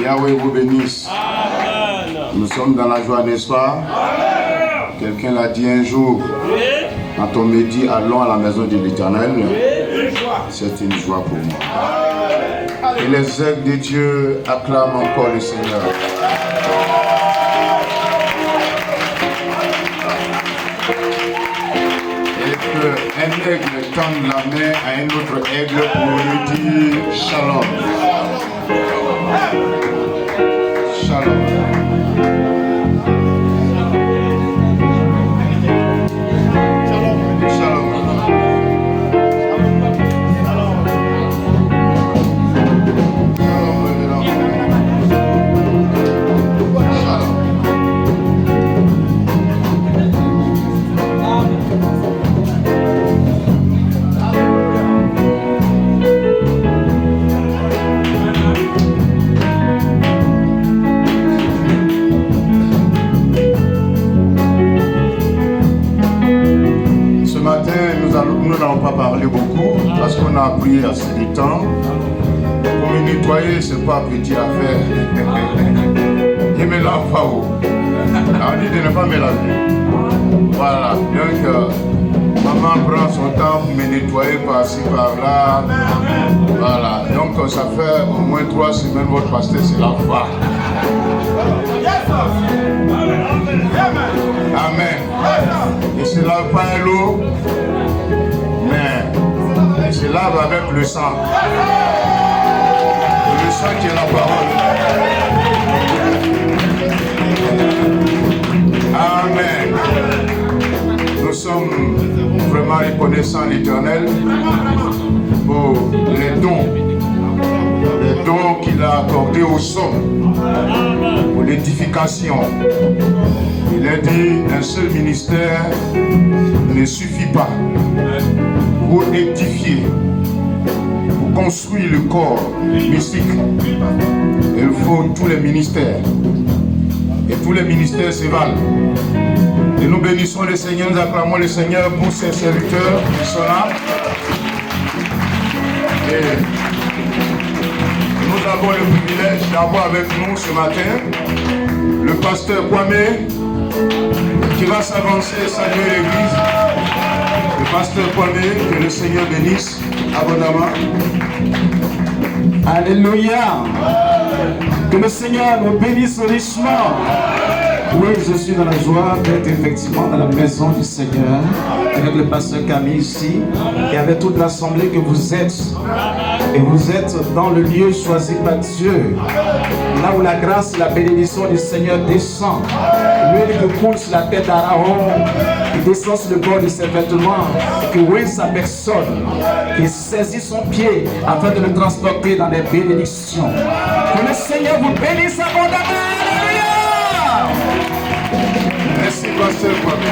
Yahweh vous bénisse. Nous sommes dans la joie, n'est-ce pas? Quelqu'un l'a dit un jour. Quand on me dit allons à la maison de l'Éternel, c'est une joie pour moi. Et les œuvres de Dieu acclament encore le Seigneur. Et qu'un aigle tende la main à un autre aigle pour lui dire shalom. Shalom. Nous n'allons pas parler beaucoup parce qu'on a prié assez de temps. Pour me nettoyer, ce n'est pas petit affaire. Je me lave pas haut. On dit de ne pas me laver. Voilà. Donc, maman prend son temps pour me nettoyer par-ci, par-là. Voilà. Donc, ça fait au moins 3 semaines que votre pasteur se lave pas. Amen. Et se lave pas à l'eau. Mais il se lave avec le sang. Le sang qui est la parole. Amen. Nous sommes vraiment reconnaissants à l'Éternel pour les dons qu'il a accordés aux hommes, pour l'édification. Il a dit un seul ministère ne suffit pas pour édifier, pour construire le corps mystique. Il faut tous les ministères. Et tous les ministères se valent. Et nous bénissons le Seigneur, nous acclamons le Seigneur pour ses serviteurs qui sont là. Et nous avons le privilège d'avoir avec nous ce matin le pasteur Kwame qui va s'avancer et saluer l'église. Le pasteur Kwame, que le Seigneur bénisse abondamment. Alléluia. Que le Seigneur nous bénisse richement. Oui, je suis dans la joie d'être effectivement dans la maison du Seigneur, avec le pasteur Camille ici, et avec toute l'assemblée que vous êtes. Et vous êtes dans le lieu choisi par Dieu, là où la grâce et la bénédiction du Seigneur descend. L'huile qui coule sur la tête d'Aaron, qui descend sur le bord de ses vêtements, qui ouvre sa personne, qui saisit son pied afin de le transporter dans les bénédictions. Que le Seigneur vous bénisse abondamment. Merci, pasteur Kwame.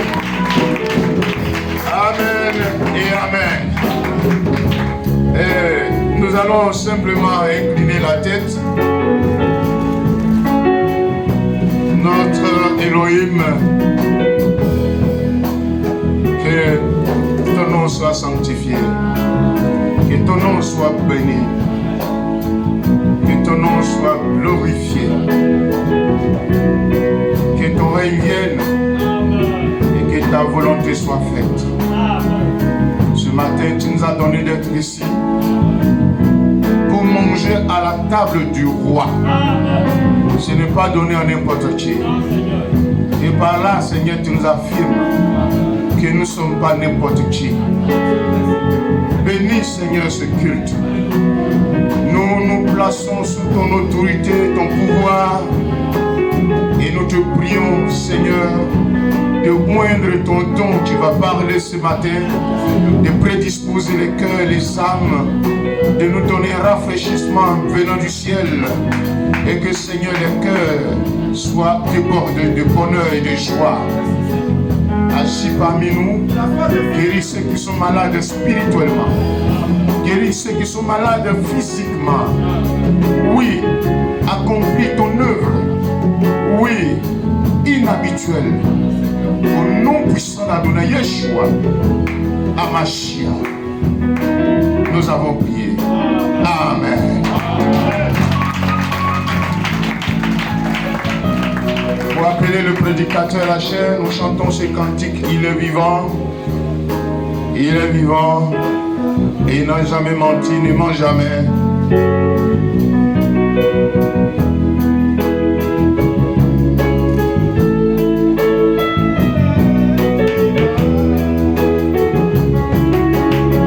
Amen et amen. Et nous allons simplement incliner la tête. Notre Elohim, que ton nom soit sanctifié, que ton nom soit béni, que ton nom soit glorifié, que ton règne vienne et que ta volonté soit faite. Ce matin, tu nous as donné d'être ici pour manger à la table du roi. Ce n'est pas donné à n'importe qui. Et par là, Seigneur, tu nous affirmes que nous ne sommes pas n'importe qui. Bénis, Seigneur, ce culte. Nous nous plaçons sous ton autorité, ton pouvoir. Et nous te prions, Seigneur, de moindre ton don qui va parler ce matin, de prédisposer les cœurs et les âmes, de nous donner un rafraîchissement venant du ciel, et que, Seigneur, les cœurs soient débordés de bonheur et de joie. Agis parmi nous, guéris ceux qui sont malades spirituellement, guéris ceux qui sont malades physiquement. Oui, accomplis ton œuvre. Oui, inhabituelle. Au nom puissant d'Adonai Yeshua, Amashia, nous avons prié. Amen. est le prédicateur à la chaîne, nous chantons ces cantiques. Il est vivant, il est vivant, et il n'a jamais menti, ne ment jamais.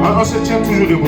Alors on se tient toujours debout.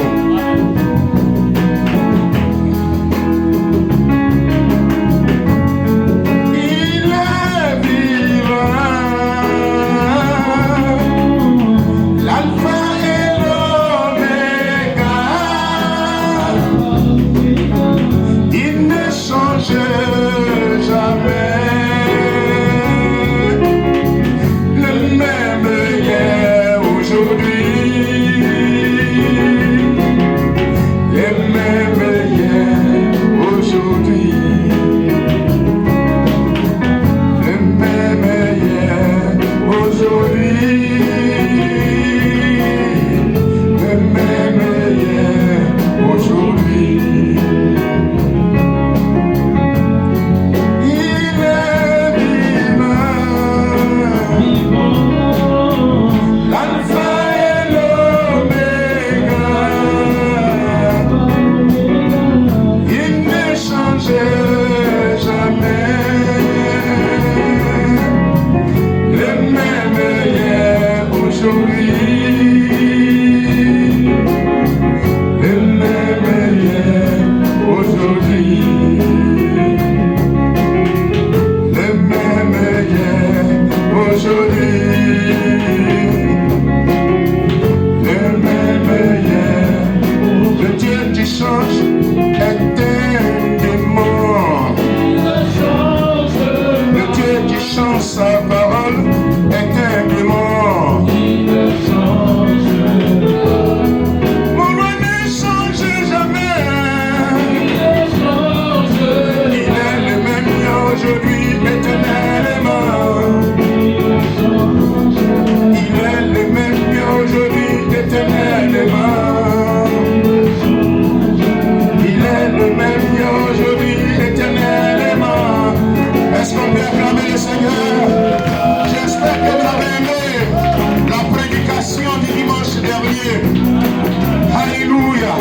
Alléluia.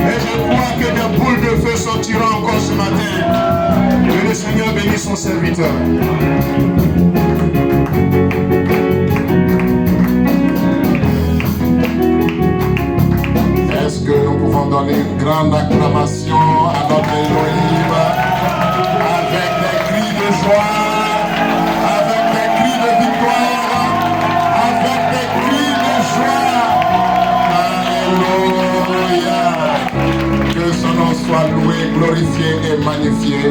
Et je crois que des boules de feu sortiront encore ce matin. Que le Seigneur bénisse son serviteur. Est-ce que nous pouvons donner une grande acclamation à notre Elohim avec des cris de joie? Que son nom soit loué, glorifié et magnifié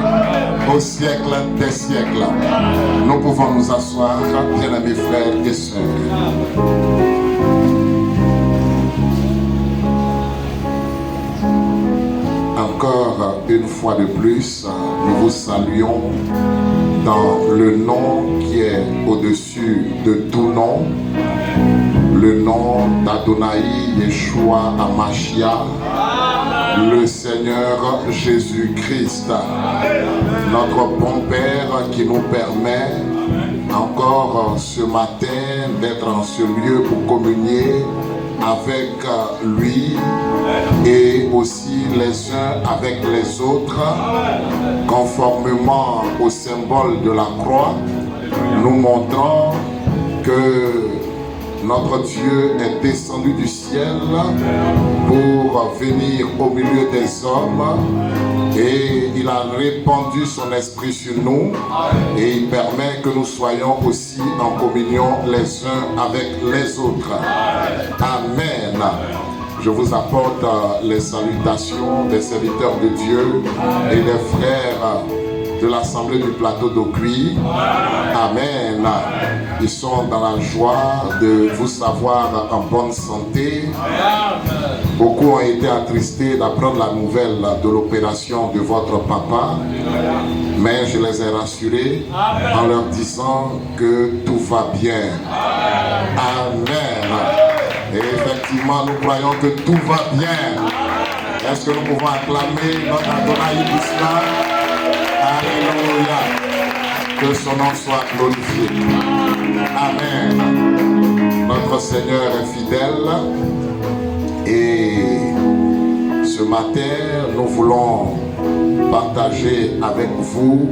au siècle des siècles. Nous pouvons nous asseoir, bien-aimés frères et sœurs. Encore une fois de plus, nous vous saluons dans le nom qui est au-dessus de tout nom, le nom d'Adonai Yeshua HaMashiach, le Seigneur Jésus-Christ, notre bon Père qui nous permet encore ce matin d'être en ce lieu pour communier avec lui et aussi les uns avec les autres, conformément au symbole de la croix, nous montrons que notre Dieu est descendu du ciel pour venir au milieu des hommes et il a répandu son esprit sur nous et il permet que nous soyons aussi en communion les uns avec les autres. Amen. Je vous apporte les salutations des serviteurs de Dieu et des frères de l'Assemblée du plateau d'Occuy. Amen. Ils sont dans la joie de vous savoir en bonne santé. Beaucoup ont été attristés d'apprendre la nouvelle de l'opération de votre papa, mais je les ai rassurés en leur disant que tout va bien. Amen. Et effectivement, nous croyons que tout va bien. Est-ce que nous pouvons acclamer notre Adonai d'Islam? Alléluia. Que son nom soit glorifié. Amen. Notre Seigneur est fidèle. Et ce matin, nous voulons partager avec vous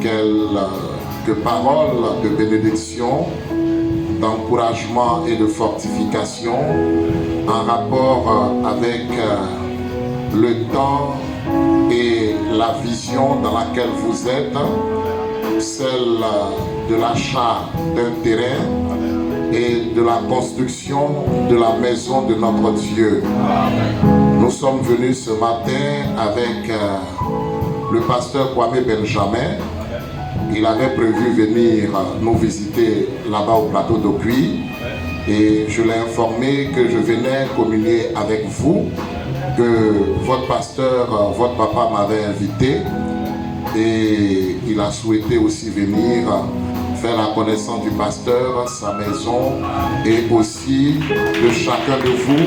quelques paroles de bénédiction, d'encouragement et de fortification en rapport avec le temps et la vision dans laquelle vous êtes, celle de l'achat d'un terrain et de la construction de la maison de notre Dieu. Nous sommes venus ce matin avec le pasteur Kwame Benjamin. Il avait prévu venir nous visiter là-bas au plateau d'Okuyi et je l'ai informé que je venais communier avec vous, que votre pasteur, votre papa m'avait invité et il a souhaité aussi venir faire la connaissance du pasteur, sa maison et aussi de chacun de vous.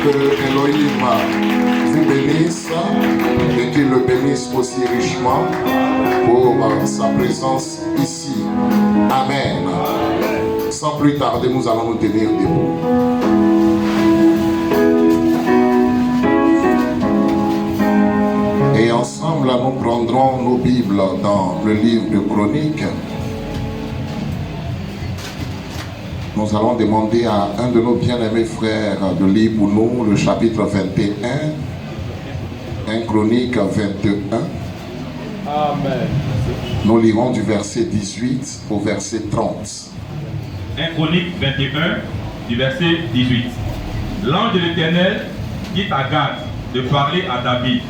Que Elohim vous bénisse et qu'il le bénisse aussi richement pour sa présence ici. Amen. Sans plus tarder, nous allons nous tenir debout. Et ensemble, nous prendrons nos Bibles dans le livre de Chroniques. Nous allons demander à un de nos bien-aimés frères de lire pour nous le chapitre 21, 1 Chronique 21. Amen. Nous lirons du verset 18 au verset 30. 1 Chronique 21, du verset 18. L'ange de l'Éternel dit à Gad de parler à David,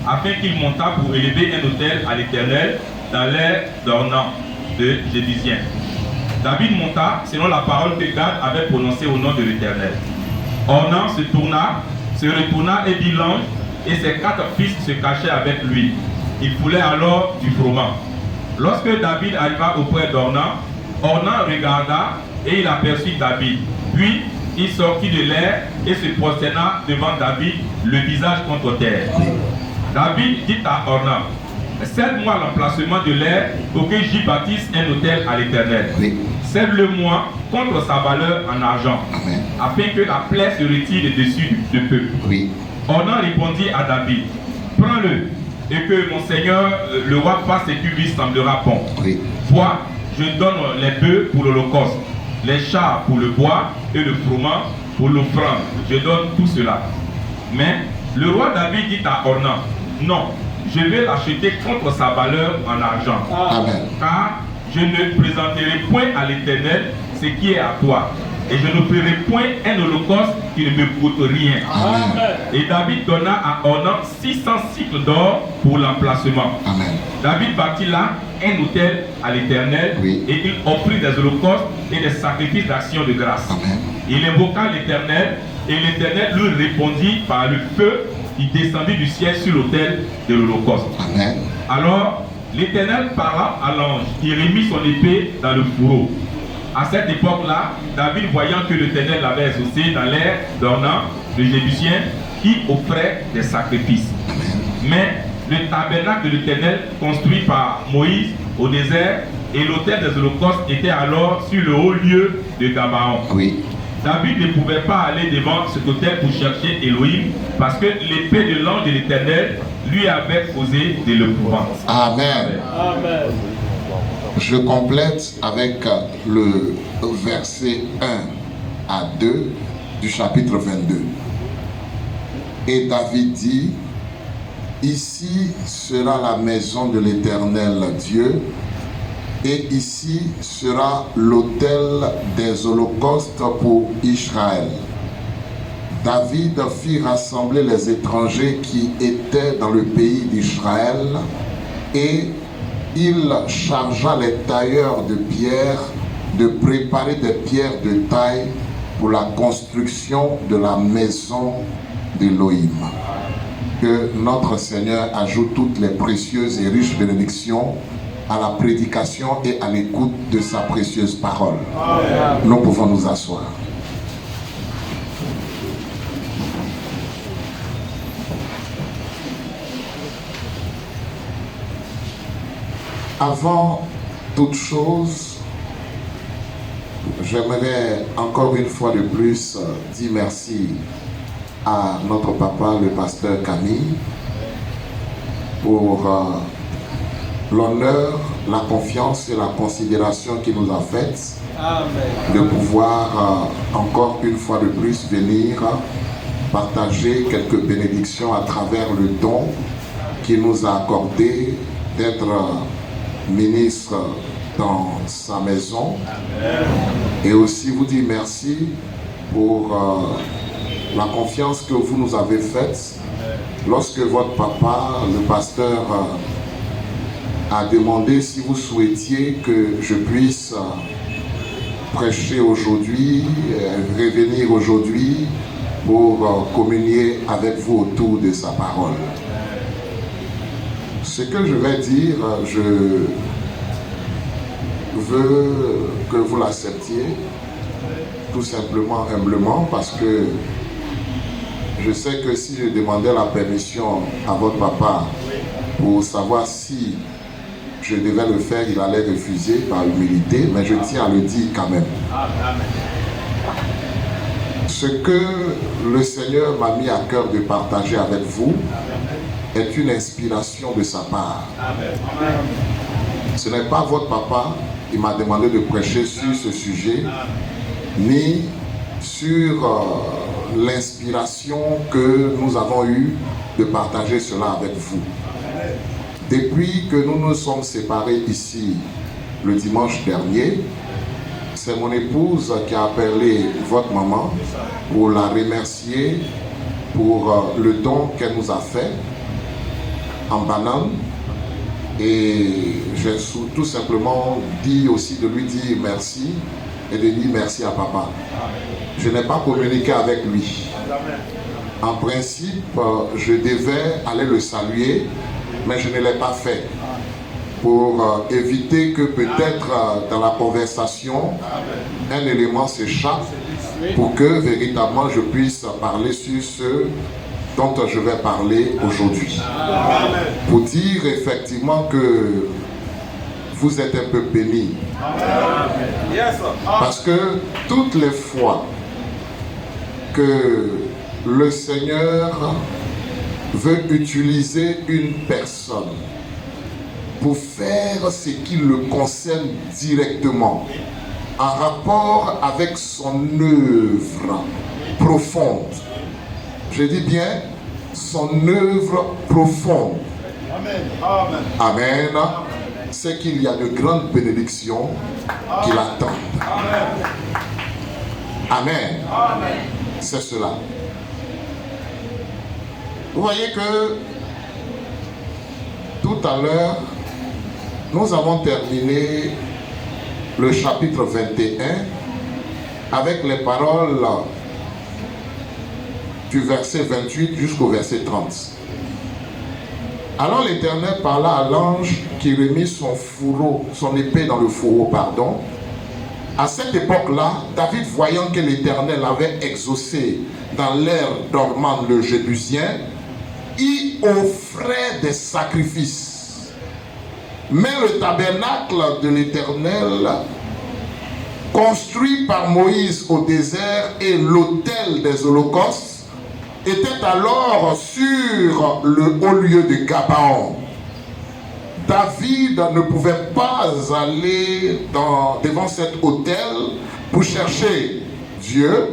afin qu'il montât pour élever un autel à l'Éternel dans l'air d'Ornan de Jébusien. David monta selon la parole que Gad avait prononcée au nom de l'Éternel. Ornan se retourna et vit l'ange, et ses 4 fils se cachaient avec lui. Il foulait alors du froment. Lorsque David arriva auprès d'Ornan, Ornan regarda et il aperçut David. Puis il sortit de l'air et se prosterna devant David, le visage contre terre. David dit à Ornan, cède-moi l'emplacement de l'air pour que j'y bâtisse un autel à l'Éternel. Oui. Cède-le-moi contre sa valeur en argent, Amen. afin que la plaie se retire de dessus du peuple. Oui. Ornan répondit à David, prends-le, et que mon Seigneur le roi fasse ce qui lui semblera bon. Oui. Vois, je donne les bœufs pour l'holocauste, les chars pour le bois et le froment pour l'offrande. Je donne tout cela. Mais le roi David dit à Ornan, non, je vais l'acheter contre sa valeur en argent. Amen. Car je ne présenterai point à l'Éternel ce qui est à toi. Et je ne ferai point un holocauste qui ne me coûte rien. Amen. Et David donna à Ornan 600 cycles d'or pour l'emplacement. Amen. David bâtit là un autel à l'Éternel, Oui. et il offrit des holocaustes et des sacrifices d'action de grâce. Amen. Il invoqua l'Éternel, et l'Éternel lui répondit par le feu. Il descendit du ciel sur l'autel de l'holocauste. Amen. Alors l'Éternel parla à l'ange, il remit son épée dans le fourreau. À cette époque-là, David, voyant que l'Éternel l'avait exaucé dans l'air d'Ornan, le Jébusien, qui offrait des sacrifices. Mais le tabernacle de l'Éternel, construit par Moïse au désert, et l'autel des holocaustes était alors sur le haut lieu de Gabaon. Oui. David ne pouvait pas aller devant cet autel pour chercher Elohim, parce que l'épée de l'ange de l'Éternel lui avait causé de l'épouvante. Amen. Amen. Je complète avec le verset 1 à 2 du chapitre 22. Et David dit, ici sera la maison de l'Éternel Dieu, et ici sera l'autel des holocaustes pour Israël. David fit rassembler les étrangers qui étaient dans le pays d'Israël, et il chargea les tailleurs de pierre de préparer des pierres de taille pour la construction de la maison d'Élohim. Que notre Seigneur ajoute toutes les précieuses et riches bénédictions à la prédication et à l'écoute de sa précieuse parole. Amen. Nous pouvons nous asseoir. Avant toute chose, j'aimerais encore une fois de plus dire merci à notre papa, le pasteur Camille, pour l'honneur, la confiance et la considération qu'il nous a faite de pouvoir encore une fois de plus venir partager quelques bénédictions à travers le don qu'il nous a accordé d'être ministre dans sa maison. Et aussi vous dire merci pour la confiance que vous nous avez faite lorsque votre papa, le pasteur, a demandé si vous souhaitiez que je puisse prêcher aujourd'hui, revenir aujourd'hui pour communier avec vous autour de sa parole. Ce que je vais dire, je veux que vous l'acceptiez tout simplement, humblement, parce que je sais que si je demandais la permission à votre papa pour savoir si je devais le faire, il allait refuser par humilité, mais je tiens à le dire quand même. Ce que le Seigneur m'a mis à cœur de partager avec vous est une inspiration de sa part. Ce n'est pas votre papa qui m'a demandé de prêcher sur ce sujet, ni sur l'inspiration que nous avons eue de partager cela avec vous. Depuis que nous nous sommes séparés ici le dimanche dernier, c'est mon épouse qui a appelé votre maman pour la remercier pour le don qu'elle nous a fait en banane. Et j'ai tout simplement dit aussi de lui dire merci et de dire merci à papa. Je n'ai pas communiqué avec lui. En principe, je devais aller le saluer, mais je ne l'ai pas fait pour éviter que peut-être dans la conversation, un élément s'échappe pour que véritablement je puisse parler sur ce dont je vais parler aujourd'hui. Pour dire effectivement que vous êtes un peu bénis. Parce que toutes les fois que le Seigneur veut utiliser une personne pour faire ce qui le concerne directement, en rapport avec son œuvre profonde. Je dis bien, son œuvre profonde. Amen. Amen. C'est qu'il y a de grandes bénédictions qui l'attendent. Amen. Amen. C'est cela. Vous voyez que tout à l'heure, nous avons terminé le chapitre 21 avec les paroles du verset 28 jusqu'au verset 30. Alors l'Éternel parla à l'ange qui remit son épée dans le fourreau, À cette époque-là, David, voyant que l'Éternel avait exaucé dans l'air dormant le Jébusien, y offrait des sacrifices. Mais le tabernacle de l'Éternel, construit par Moïse au désert, et l'autel des holocaustes, était alors sur le haut lieu de Gabaon. David ne pouvait pas aller devant cet autel pour chercher Dieu,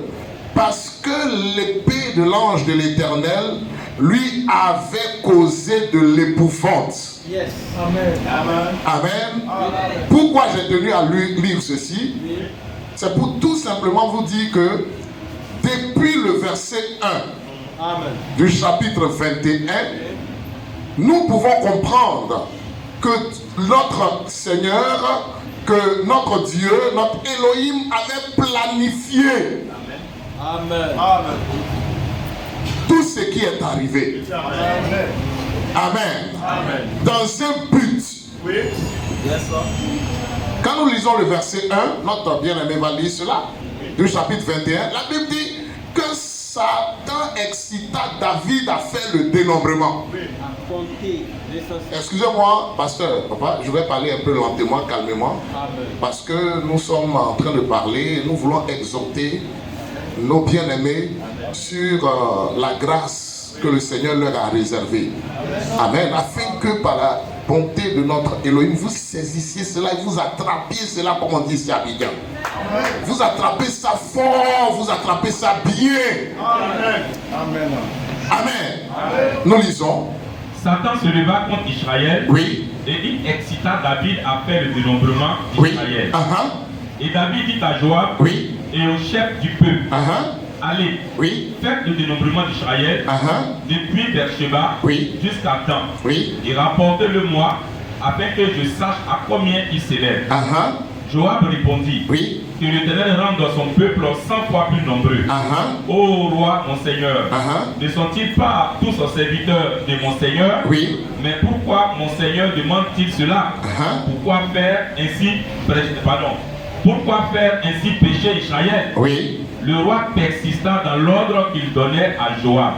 parce que l'épée de l'ange de l'Éternel lui avait causé de l'épouvante. Yes. Amen. Amen. Amen. Pourquoi j'ai tenu à lire ceci? C'est pour tout simplement vous dire que depuis le verset 1 Amen. Du chapitre 21, nous pouvons comprendre que notre Seigneur, que notre Dieu, notre Elohim avait planifié Amen. Amen. Tout ce qui est arrivé. Amen. Amen. Amen. Dans un but. Oui. Yes, quand nous lisons le verset 1, notre bien-aimé va lire cela, du chapitre 21, la Bible dit que Satan excita David à faire le dénombrement. Oui. bonté de son... Excusez-moi, pasteur, papa, je vais parler un peu lentement, calmement, parce que nous sommes en train de parler, nous voulons exhorter nos bien-aimés sur la grâce que le Seigneur leur a réservée. Amen. Afin que par la bonté de notre Elohim, vous saisissiez cela et vous attrapiez cela, comme on dit ici à Abidjan. Vous attrapez ça fort, vous attrapez ça bien. Amen. Amen. Amen. Nous lisons. Satan se leva contre Israël, oui, et il excita David à faire le dénombrement d'Israël. Oui. Et David dit à Joab, oui, et au chef du peuple, allez, oui, faites le dénombrement d'Israël depuis Beersheba jusqu'à Dan, et rapportez-le-moi afin que je sache à combien il s'élève. Joab répondit, que l'Éternel rende son peuple 100 fois plus nombreux. Ô roi, mon Seigneur, ne sont-ils pas tous serviteurs de mon Seigneur? Mais pourquoi mon Seigneur demande-t-il cela? Pourquoi faire ainsi pécher Israël? Le roi persista dans l'ordre qu'il donnait à Joab.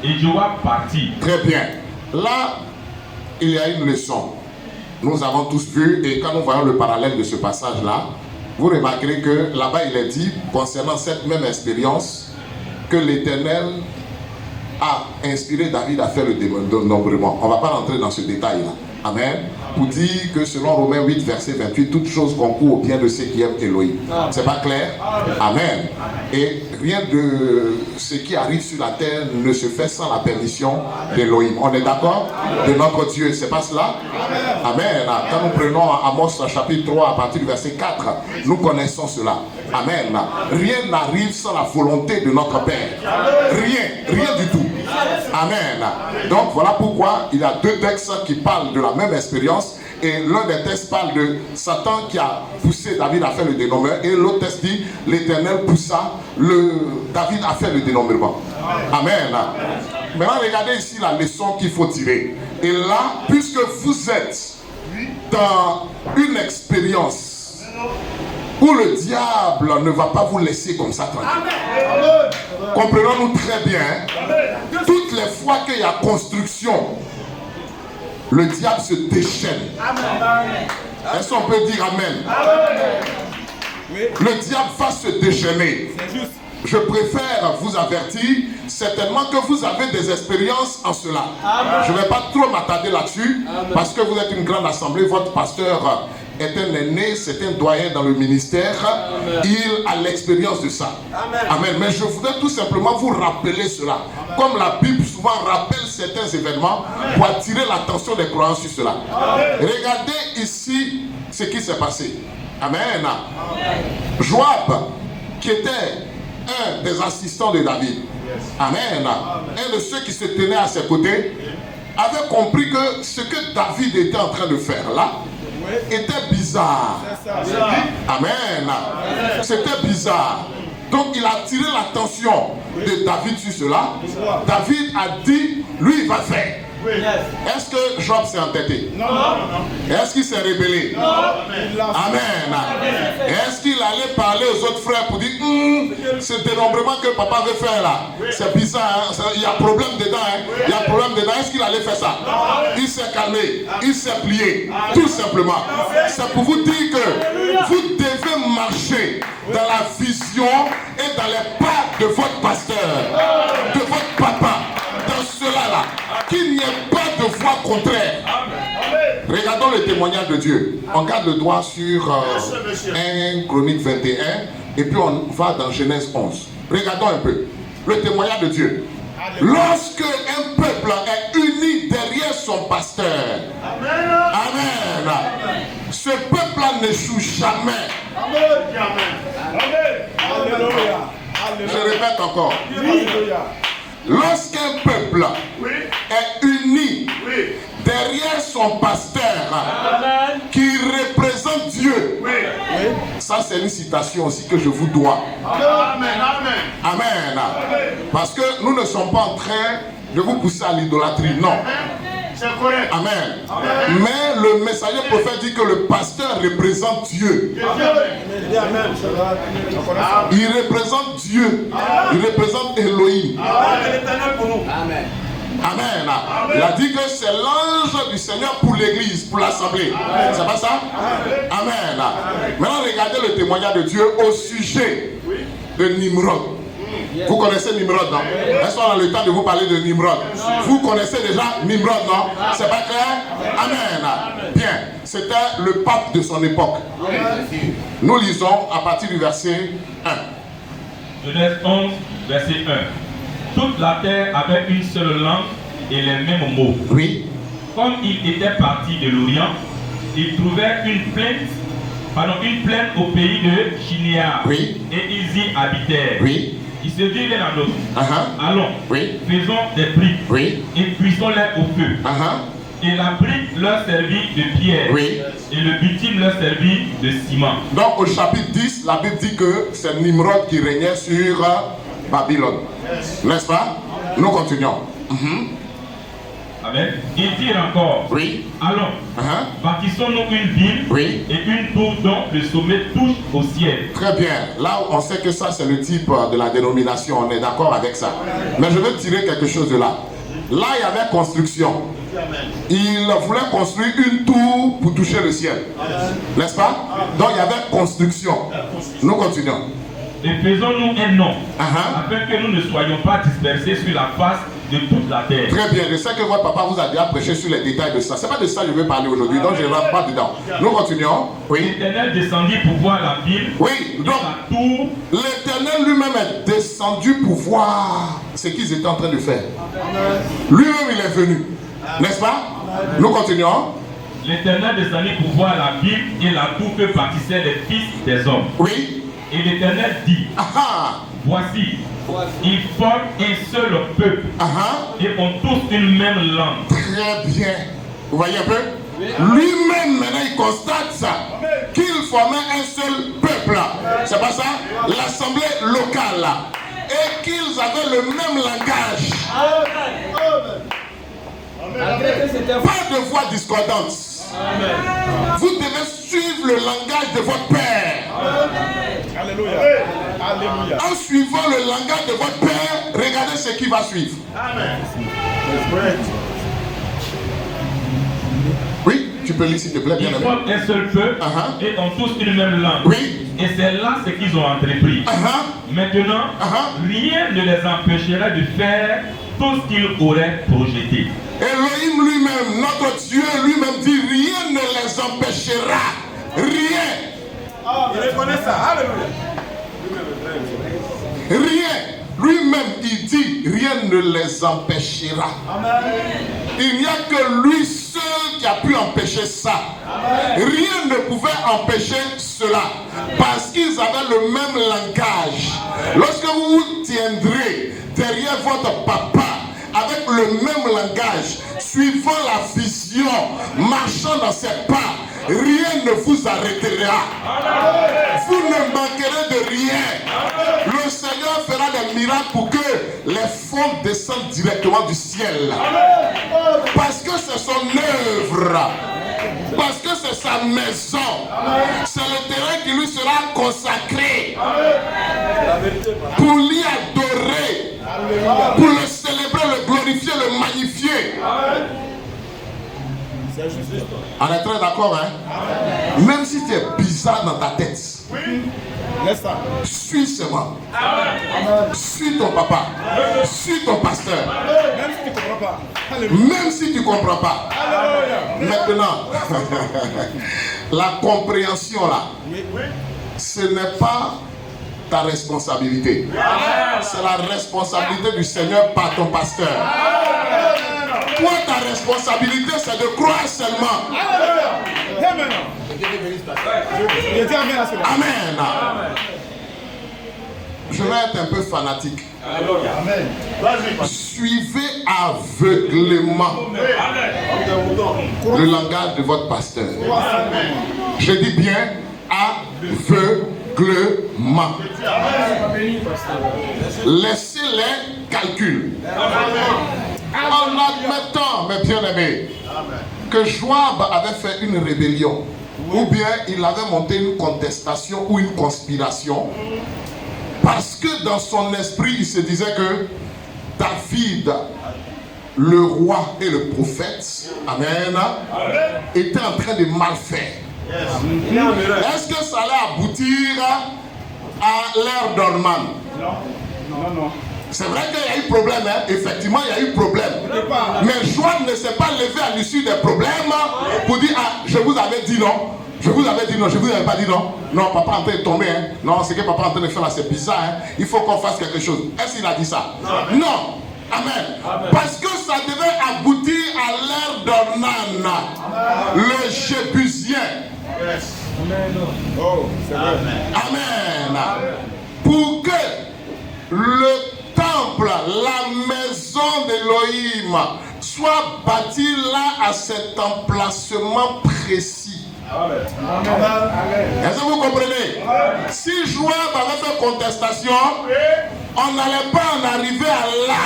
Et Joab partit. Très bien. Là, il y a une leçon. Nous avons tous vu, et quand nous voyons le parallèle de ce passage-là, vous remarquerez que là-bas, il est dit, concernant cette même expérience, que l'Éternel a inspiré David à faire le dénombrement. On ne va pas rentrer dans ce détail-là. Amen. Pour dire que selon Romains 8, verset 28, toute chose concourt au bien de ceux qui aiment Elohim. C'est pas clair? Amen. Et rien de ce qui arrive sur la terre ne se fait sans la permission d'Elohim. On est d'accord? De notre Dieu. C'est pas cela? Amen. Quand nous prenons Amos chapitre 3 à partir du verset 4, nous connaissons cela. Amen. Rien n'arrive sans la volonté de notre Père. Rien du tout. Amen. Donc voilà pourquoi il y a deux textes qui parlent de la même expérience. Et l'un des textes parle de Satan qui a poussé David à faire le dénombrement. Et l'autre texte dit l'Éternel poussa David à faire le dénombrement. Amen. Maintenant regardez ici la leçon qu'il faut tirer. Et là, puisque vous êtes dans une expérience où le diable ne va pas vous laisser comme ça tranquille. Comprenons-nous très bien. Toutes les fois qu'il y a construction, le diable se déchaîne. Est-ce qu'on peut dire amen? Le diable va se déchaîner. Je préfère vous avertir, certainement que vous avez des expériences en cela. Je ne vais pas trop m'attarder là-dessus, parce que vous êtes une grande assemblée, votre pasteur est un aîné, c'est un doyen dans le ministère. Il a l'expérience de ça. Amen. Mais je voudrais tout simplement vous rappeler cela. Comme la Bible souvent rappelle certains événements pour attirer l'attention des croyants sur cela. Regardez ici ce qui s'est passé. Amen. Joab, qui était un des assistants de David, amen, un de ceux qui se tenaient à ses côtés, avait compris que ce que David était en train de faire là était bizarre. Amen. C'était bizarre. Donc il a attiré l'attention de David sur cela. David a dit, lui il va faire. Est-ce que Job s'est entêté? Non. Est-ce qu'il s'est rébellé? Non. Amen. Est-ce qu'il allait parler aux autres frères pour dire ce dénombrement que papa veut faire là, c'est bizarre, hein? Il y a problème dedans, hein? Il y a problème dedans. Est-ce qu'il allait faire ça? Il s'est calmé, il s'est plié, tout simplement. C'est pour vous dire que vous devez marcher dans la vision et dans les pas de votre pasteur, de votre papa, dans cela là. Qu'il n'y ait pas de voix contraire. Regardons le témoignage de Dieu. On garde le droit sur 1 Chronique 21 et puis on va dans Genèse 11. Regardons un peu le témoignage de Dieu. Lorsque un peuple est uni derrière son pasteur, amen, ce peuple-là n'échoue jamais. Je répète encore. Lorsqu'un peuple est uni derrière son pasteur qui représente Dieu, ça c'est une citation aussi que je vous dois. Amen. Parce que nous ne sommes pas en train de vous pousser à l'idolâtrie, non. Amen. Mais le messager prophète dit que le pasteur représente Dieu. Il représente Dieu. Il représente Elohim. Amen. Il a dit que c'est l'ange du Seigneur pour l'église, pour l'assemblée. C'est pas ça? Amen. Maintenant, regardez le témoignage de Dieu au sujet de Nimrod. Vous connaissez Nimrod, non? Est-ce qu'on a le temps de vous parler de Nimrod? Vous connaissez déjà Nimrod, non? C'est pas clair? Amen. Bien, c'était le pape de son époque. Nous lisons à partir du verset 1. Genèse 11, verset 1. Toute la terre avait une seule langue et les mêmes mots. Oui. Comme il était parti de l'Orient, il trouvait une plaine au pays de Shinéar. Oui. Et ils y habitèrent. Oui. Ils se dirent l'un à l'autre. Allons, oui. faisons des briques oui. et cuisons-les au feu. Et la brique leur servit de pierre, oui. Et le bitume leur servit de ciment. Donc au chapitre 10, la Bible dit que c'est Nimrod qui régnait sur Babylone. N'est-ce pas? Nous continuons. Amen. Ils dirent encore, oui. Allons, bâtissons-nous une ville, oui. Et une tour dont le sommet touche au ciel. Très bien. Là, on sait que ça, c'est le type de la dénomination. On est d'accord avec ça. Mais je veux tirer quelque chose de là. Là, il y avait construction. Il voulait construire une tour pour toucher le ciel. N'est-ce pas? Donc, il y avait construction. Nous continuons. Et faisons-nous un nom, afin que nous ne soyons pas dispersés sur la face de toute la terre. Très bien, je sais que votre papa vous a déjà prêché sur les détails de ça. C'est pas de ça que je veux parler aujourd'hui, donc je ne rentre pas dedans. Nous continuons. Oui. L'Éternel descendit pour voir la ville. Oui, donc la tour. l'Éternel lui-même est descendu pour voir ce qu'ils étaient en train de faire. Lui-même il est venu. N'est-ce pas? Nous continuons. L'Éternel descendit pour voir la ville et la tour que bâtissaient les fils des hommes. Oui. Et l'Éternel dit, voici, ils forment un seul peuple et ont tous une même langue. Très bien. Vous voyez un peu? Lui-même maintenant il constate ça, qu'il formait un seul peuple. C'est pas ça? L'assemblée locale. Et qu'ils avaient le même langage. Pas de voix discordantes. Vous devez suivre le langage de votre père. Alléluia. Alléluia. En suivant le langage de votre père, regardez ce qui va suivre. Amen. Oui, tu peux lire s'il te plaît, bien Ils aimé. forment un seul peuple et ont tous une même langue. Oui. Et c'est là ce qu'ils ont entrepris. Maintenant, rien ne les empêchera de faire tout ce qu'ils auraient projeté. Elohim lui-même, notre Dieu lui-même dit, rien ne les empêchera. Rien. Il reconnaît ça. Alléluia. Rien. Lui-même, il dit, rien ne les empêchera. Amen. Il n'y a que lui seul qui a pu empêcher ça. Amen. Rien ne pouvait empêcher cela. Parce qu'ils avaient le même langage. Lorsque vous vous tiendrez derrière votre papa, avec le même langage, suivant la vision, marchant dans ses pas, rien ne vous arrêtera. Vous ne manquerez de rien. Le Seigneur fera des miracles pour que les fonds descendent directement du ciel. Parce que c'est son œuvre. Parce que c'est sa maison. C'est le terrain qui lui sera consacré. Pour l'y adorer. Pour le célébrer, le glorifier, le magnifier. On est très d'accord, hein? Même si tu es bizarre dans ta tête, suis seulement. Suis ton papa. Suis ton pasteur. Même si tu ne comprends pas. Maintenant, la compréhension là, ce n'est pas ta responsabilité. C'est la responsabilité du Seigneur par ton pasteur. Toi, ta responsabilité, c'est de croire seulement. Amen. Je vais être un peu fanatique. Suivez aveuglément le langage de votre pasteur. Je dis bien aveuglément. Laissez-les calculs. En admettant, mes bien-aimés, que Joab avait fait une rébellion, ou bien il avait monté une contestation ou une conspiration, parce que dans son esprit, il se disait que David le roi et le prophète, amen, étaient en train de mal faire. Est-ce que ça allait aboutir à l'ère d'Orman? Non. C'est vrai qu'il y a eu problème, hein? Effectivement il y a eu problème. Mais Joanne ne s'est pas levé à l'issue des problèmes pour dire, ah, je vous avais dit non. Je vous avais dit non, je vous avais pas dit non. Non, papa est en train de tomber, hein. Non, ce que papa est en train de faire là, c'est bizarre, hein. Il faut qu'on fasse quelque chose. Est-ce qu'il a dit ça? Non. Amen. Parce que ça devait aboutir à l'ère d'Ornan, le Jébusien. Amen. Pour que le temple, la maison d'Élohim, soit bâti là à cet emplacement précis. Est-ce que vous comprenez? Si Joab avait fait contestation, on n'allait pas en arriver à là.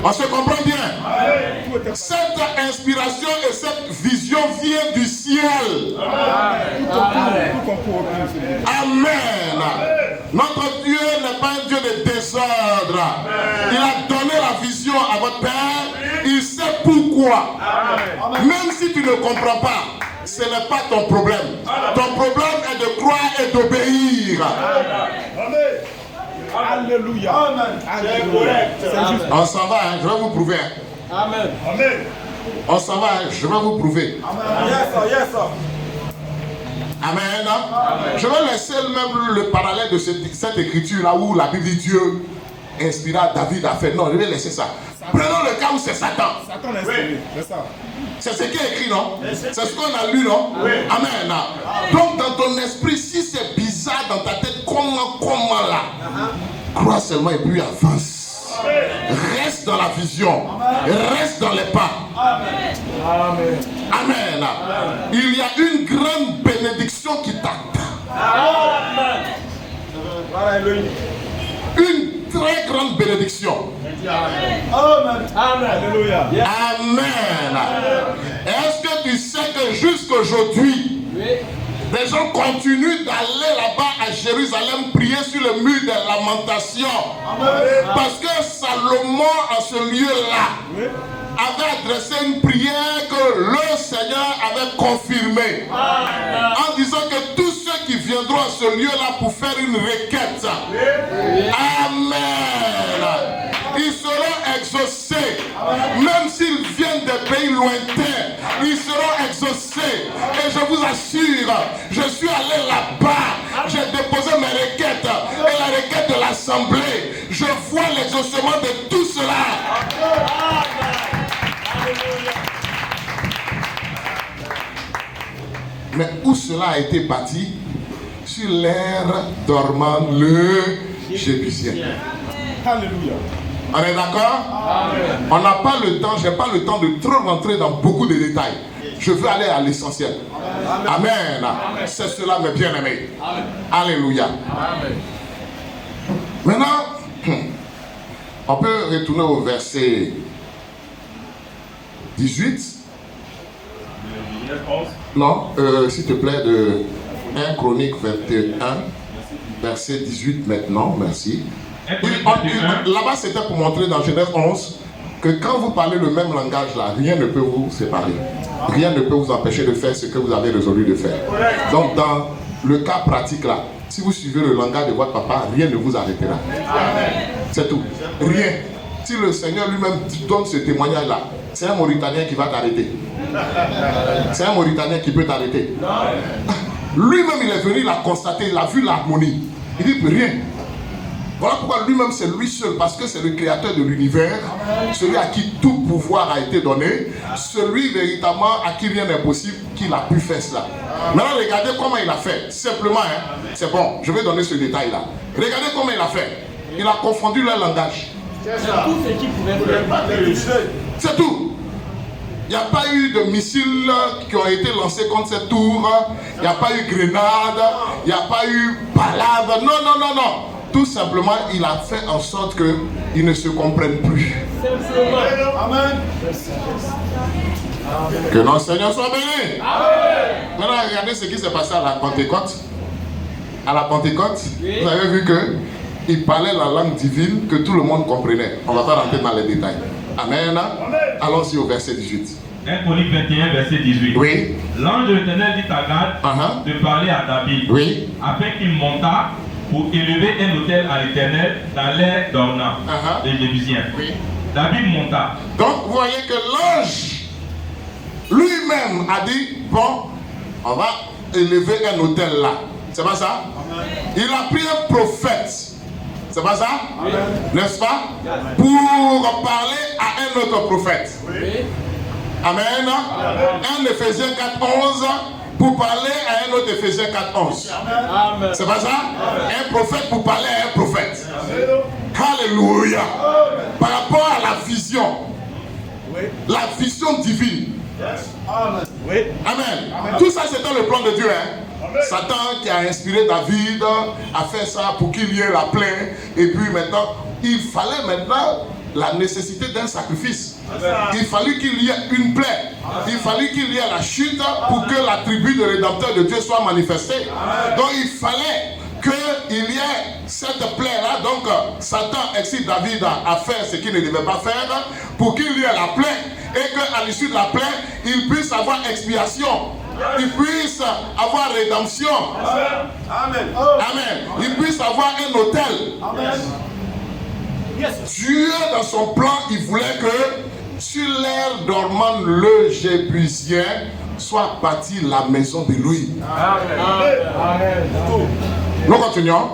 On se comprend bien. Cette inspiration et cette vision vient du ciel. Amen. Notre Dieu n'est pas un Dieu de désordre. Il a donné la vision à votre Père. Il sait pourquoi. Même si tu ne comprends pas, ce n'est pas ton problème. Ton problème est de croire et d'obéir. Alléluia. Amen. On s'en va, hein, je vais vous prouver. Amen. On s'en va, hein, je vais vous prouver. Yes, sir. Amen. Je vais laisser même le parallèle de cette écriture là où la Bible dit Dieu inspira David à faire. Non, je vais laisser ça. Prenons le cas où c'est Satan. Satan l'a inspiré, c'est ça. C'est ce qui est écrit, non? C'est ce qu'on a lu, non? Amen. Donc dans ton esprit, si c'est bizarre dans ta tête, comment là? Crois seulement et puis avance. Reste dans la vision. Reste dans les pas. Amen. Amen. Il y a une grande bénédiction qui t'attend. Une très grande bénédiction. Amen. Alléluia. Amen. Est-ce que tu sais que jusqu'aujourd'hui, des gens continuent d'aller là-bas à Jérusalem prier sur le mur des lamentations? Parce que Salomon, en ce lieu-là, avait adressé une prière que le Seigneur avait confirmée. En disant que tous ceux qui viendront à ce lieu-là pour faire une requête, amen, ils seront exaucés. Même s'ils viennent des pays lointains, ils seront exaucés. Et je vous assure, je suis allé là-bas, j'ai déposé mes requêtes et la requête de l'assemblée. Je vois l'exaucement de tout cela. Mais où cela a été bâti? Sur l'ère d'Orman, le Jébusien. Alléluia. On est d'accord? On n'a pas le temps, je n'ai pas le temps de trop rentrer dans beaucoup de détails. Je veux aller à l'essentiel. Amen. C'est cela, mes bien-aimés. Alléluia. Maintenant, on peut retourner au verset 18. Non, s'il te plaît, de 1 Chronique 21, verset 18 maintenant, merci. Là-bas, c'était pour montrer dans Genèse 11 que quand vous parlez le même langage là, rien ne peut vous séparer. Rien ne peut vous empêcher de faire ce que vous avez résolu de faire. Donc dans le cas pratique là, si vous suivez le langage de votre papa, rien ne vous arrêtera. C'est tout. Rien. Si le Seigneur lui-même donne ce témoignage là, c'est un Mauritanien qui va t'arrêter. C'est un Mauritanien qui peut t'arrêter. Lui-même il est venu, il a constaté, il a vu l'harmonie. Il dit rien. Voilà pourquoi lui-même c'est lui seul, parce que c'est le créateur de l'univers, celui à qui tout pouvoir a été donné, celui véritablement à qui rien n'est possible, qu'il a pu faire cela. Maintenant regardez comment il a fait, simplement, hein, c'est bon, je vais donner ce détail là. Regardez comment il a fait, il a confondu leur langage. Tout ce qui pouvait faire. C'est tout. Il n'y a pas eu de missiles qui ont été lancés contre cette tour, il n'y a pas eu grenade, il n'y a pas eu balade, non, non, non, non. Tout simplement, il a fait en sorte qu'ils ne se comprennent plus. Amen. Que notre Seigneur soit béni. Maintenant, regardez ce qui s'est passé à la Pentecôte. À la Pentecôte, vous avez vu que il parlait la langue divine que tout le monde comprenait. On ne va pas rentrer dans les détails. Amen. Allons-y au verset 18. 1 Chroniques 21, verset 18. Oui. L'ange de l'Éternel dit à Gad de parler à David, Oui. afin qu'il montât pour élever un autel à l'Éternel dans l'air d'Ornan, des Jébusiens. Oui. David monta. Donc vous voyez que l'ange lui-même a dit, bon, on va élever un autel là. C'est pas ça? Il a pris un prophète. C'est pas ça? N'est-ce pas? Pour parler à un autre prophète. Amen. Un Éphésiens 4.11 pour parler à un autre Éphésiens 4.11. C'est pas ça? Un prophète pour parler à un prophète. Alléluia. Par rapport à la vision. La vision divine. Amen. Tout ça c'était le plan de Dieu. Satan qui a inspiré David a fait ça pour qu'il y ait la plaie. Et puis maintenant, il fallait maintenant la nécessité d'un sacrifice. Il fallut qu'il y ait une plaie. Il fallut qu'il y ait la chute pour que la tribu de rédempteur de Dieu soit manifestée. Donc il fallait qu'il y ait cette plaie-là. Donc Satan excite David à faire ce qu'il ne devait pas faire pour qu'il y ait la plaie et qu'à l'issue de la plaie, il puisse avoir expiation. Il puisse avoir rédemption. Amen. Amen. Il puisse avoir un autel. Amen. Dieu, dans son plan, il voulait que sur l'air dormant le Jébusien soit bâtie la maison de lui. Amen. Nous continuons.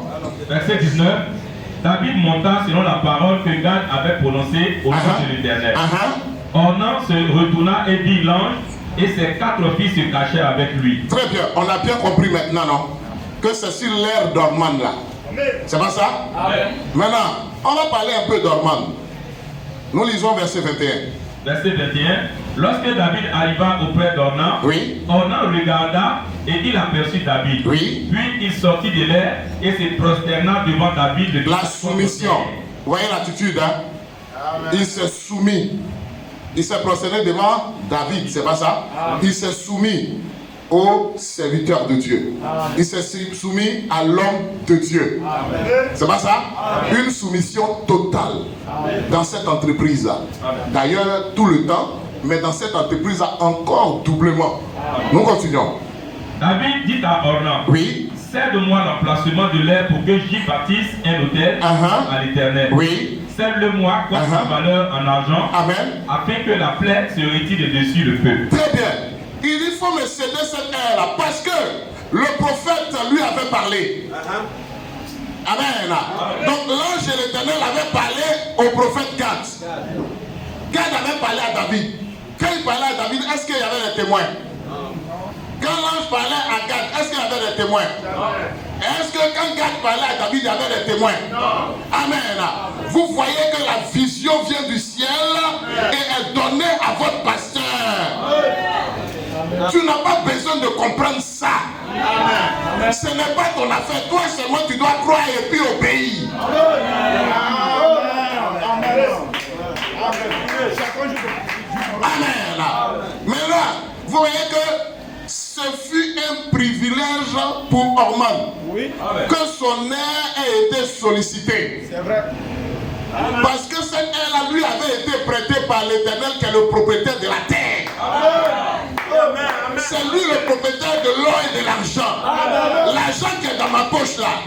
Verset 19. David monta selon la parole que Gad avait prononcée au nom de l'Éternel. Ornan se retourna et vit l'ange, et ses 4 fils se cachèrent avec lui. Très bien, on a bien compris maintenant, non? Que c'est sur l'air dormant là. C'est pas ça? Amen. Maintenant, on va parler un peu d'Ornan. Nous lisons verset 21. Verset 21. Lorsque David arriva auprès d'Ornan, Ornan regarda et il aperçut David. Puis il sortit de l'air et se prosterna devant David. La soumission. Vous voyez l'attitude, hein? Il s'est soumis. Il s'est prosterné devant David, c'est pas ça? Il s'est soumis au serviteur de Dieu. Il s'est soumis à l'homme de Dieu. C'est pas ça? Une soumission totale dans cette entreprise-là. D'ailleurs, tout le temps, mais dans cette entreprise-là, encore doublement. Nous continuons. David dit à Ornan, cède-moi l'emplacement de l'air pour que j'y bâtisse un autel à l'Éternel. Cède-le-moi comme sa valeur en argent, afin que la plaie se retire de dessus le feu. Très bien. Il faut me céder cette air-là parce que le prophète lui avait parlé. Amen. Donc l'ange de l'Éternel avait parlé au prophète Gad. Gad avait parlé à David. Quand il parlait à David, est-ce qu'il y avait des témoins? Quand l'ange parlait à Gad, est-ce qu'il y avait des témoins? Est-ce que quand Gad parlait à David, il y avait des témoins? Amen. Vous voyez que la vision vient du ciel et est donnée à votre pasteur. Tu n'as pas besoin de comprendre ça. Amen. Ce n'est pas ton affaire. Toi seulement tu dois croire et puis obéir. Amen. Maintenant, vous voyez que ce fut un privilège pour Ornan que son air ait été sollicité. C'est vrai. Parce que cette air-là lui avait été prêtée par l'Éternel qui est le propriétaire de la terre. C'est lui le propriétaire de l'or et de l'argent. L'argent qui est dans ma poche là,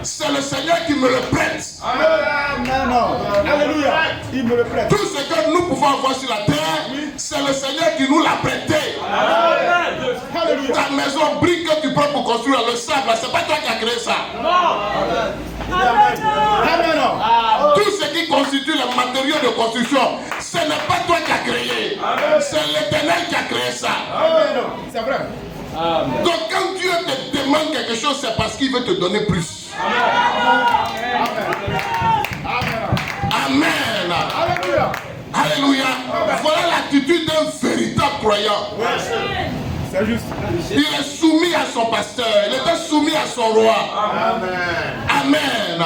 c'est le Seigneur qui me le prête. Alléluia. Il me le prête. Tout ce que nous pouvons avoir sur la terre, c'est le Seigneur qui nous l'a prêté. Ta maison brique que tu prends pour construire le sable, c'est pas toi qui as créé ça. Tout ce qui constitue les matériaux de construction, ce n'est pas toi qui as créé. C'est l'Éternel qui a créé ça. C'est vrai. Donc quand Dieu te demande quelque chose, c'est parce qu'il veut te donner plus. Amen. Alléluia. Alléluia. Voilà l'attitude d'un véritable croyant. C'est juste. Il est soumis à son pasteur. Il était soumis à son roi. Amen.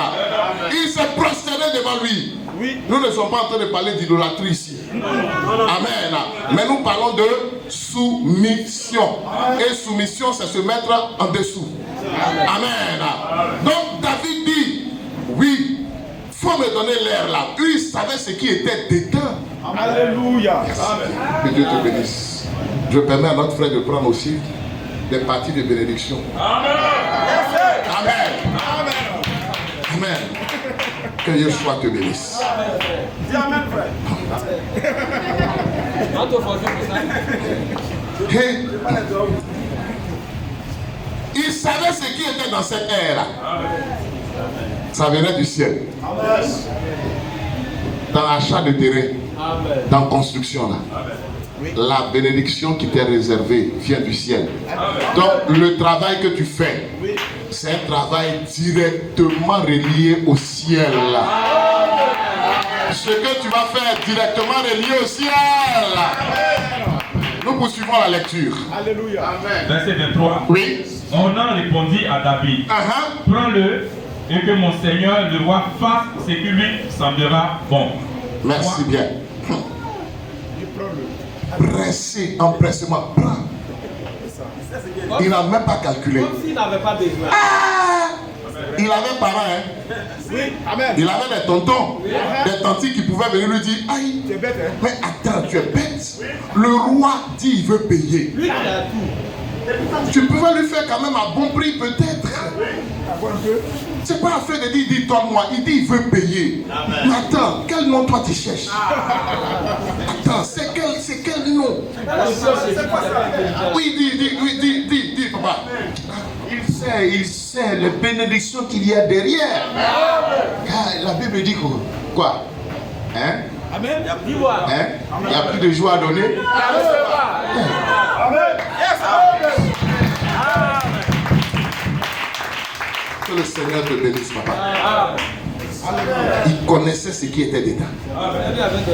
Il s'est prosterné devant lui. Nous ne sommes pas en train de parler d'idolâtrie ici. Amen. Mais nous parlons de soumission. Et soumission, c'est se mettre en dessous. Amen. Donc David dit, oui, faut me donner l'air là. Eux, ils savaient ce qui était dedans. Alléluia. Que Dieu te bénisse. Je permets à notre frère de prendre aussi des parties de bénédiction. Amen. Amen. Amen. Que Yeshua te bénisse. Dis amen, frère. Hey. Ils savaient ce qui était dans cette ère-là. Ça venait du ciel. Dans l'achat de terrain, dans la construction là. La bénédiction qui t'est réservée vient du ciel. Donc le travail que tu fais, c'est un travail directement relié au ciel. Ce que tu vas faire directement relié au ciel. Nous poursuivons la lecture. Alléluia. Verset 23. Oui. Ornan répondit à David, prends-le et que mon Seigneur le roi fasse ce qui lui semblera bon. Merci bien. Pressé, empressement, prends. Il n'a même pas calculé. Comme s'il n'avait pas besoin. Il avait parents, hein. Oui, amen. Il avait des tontons, des tantis qui pouvaient venir lui dire, aïe, Tu es bête, hein? mais attends, tu es bête. Le roi dit il veut payer. Lui, il a tout. Tu pouvais lui faire quand même à bon prix peut-être. Avoir un peu. C'est pas affaire de dire, il dit donne-moi. Il dit il veut payer. Mais attends, quel nom toi tu cherches? Attends, c'est quel nom? Oui, dis, papa. Il sait les bénédictions qu'il y a derrière. La Bible dit quoi? Hein? Amen. Hein? Il n'y a plus de joie à donner. Amen. Yes. Que le Seigneur te bénisse, papa. Il connaissait ce qui était dedans.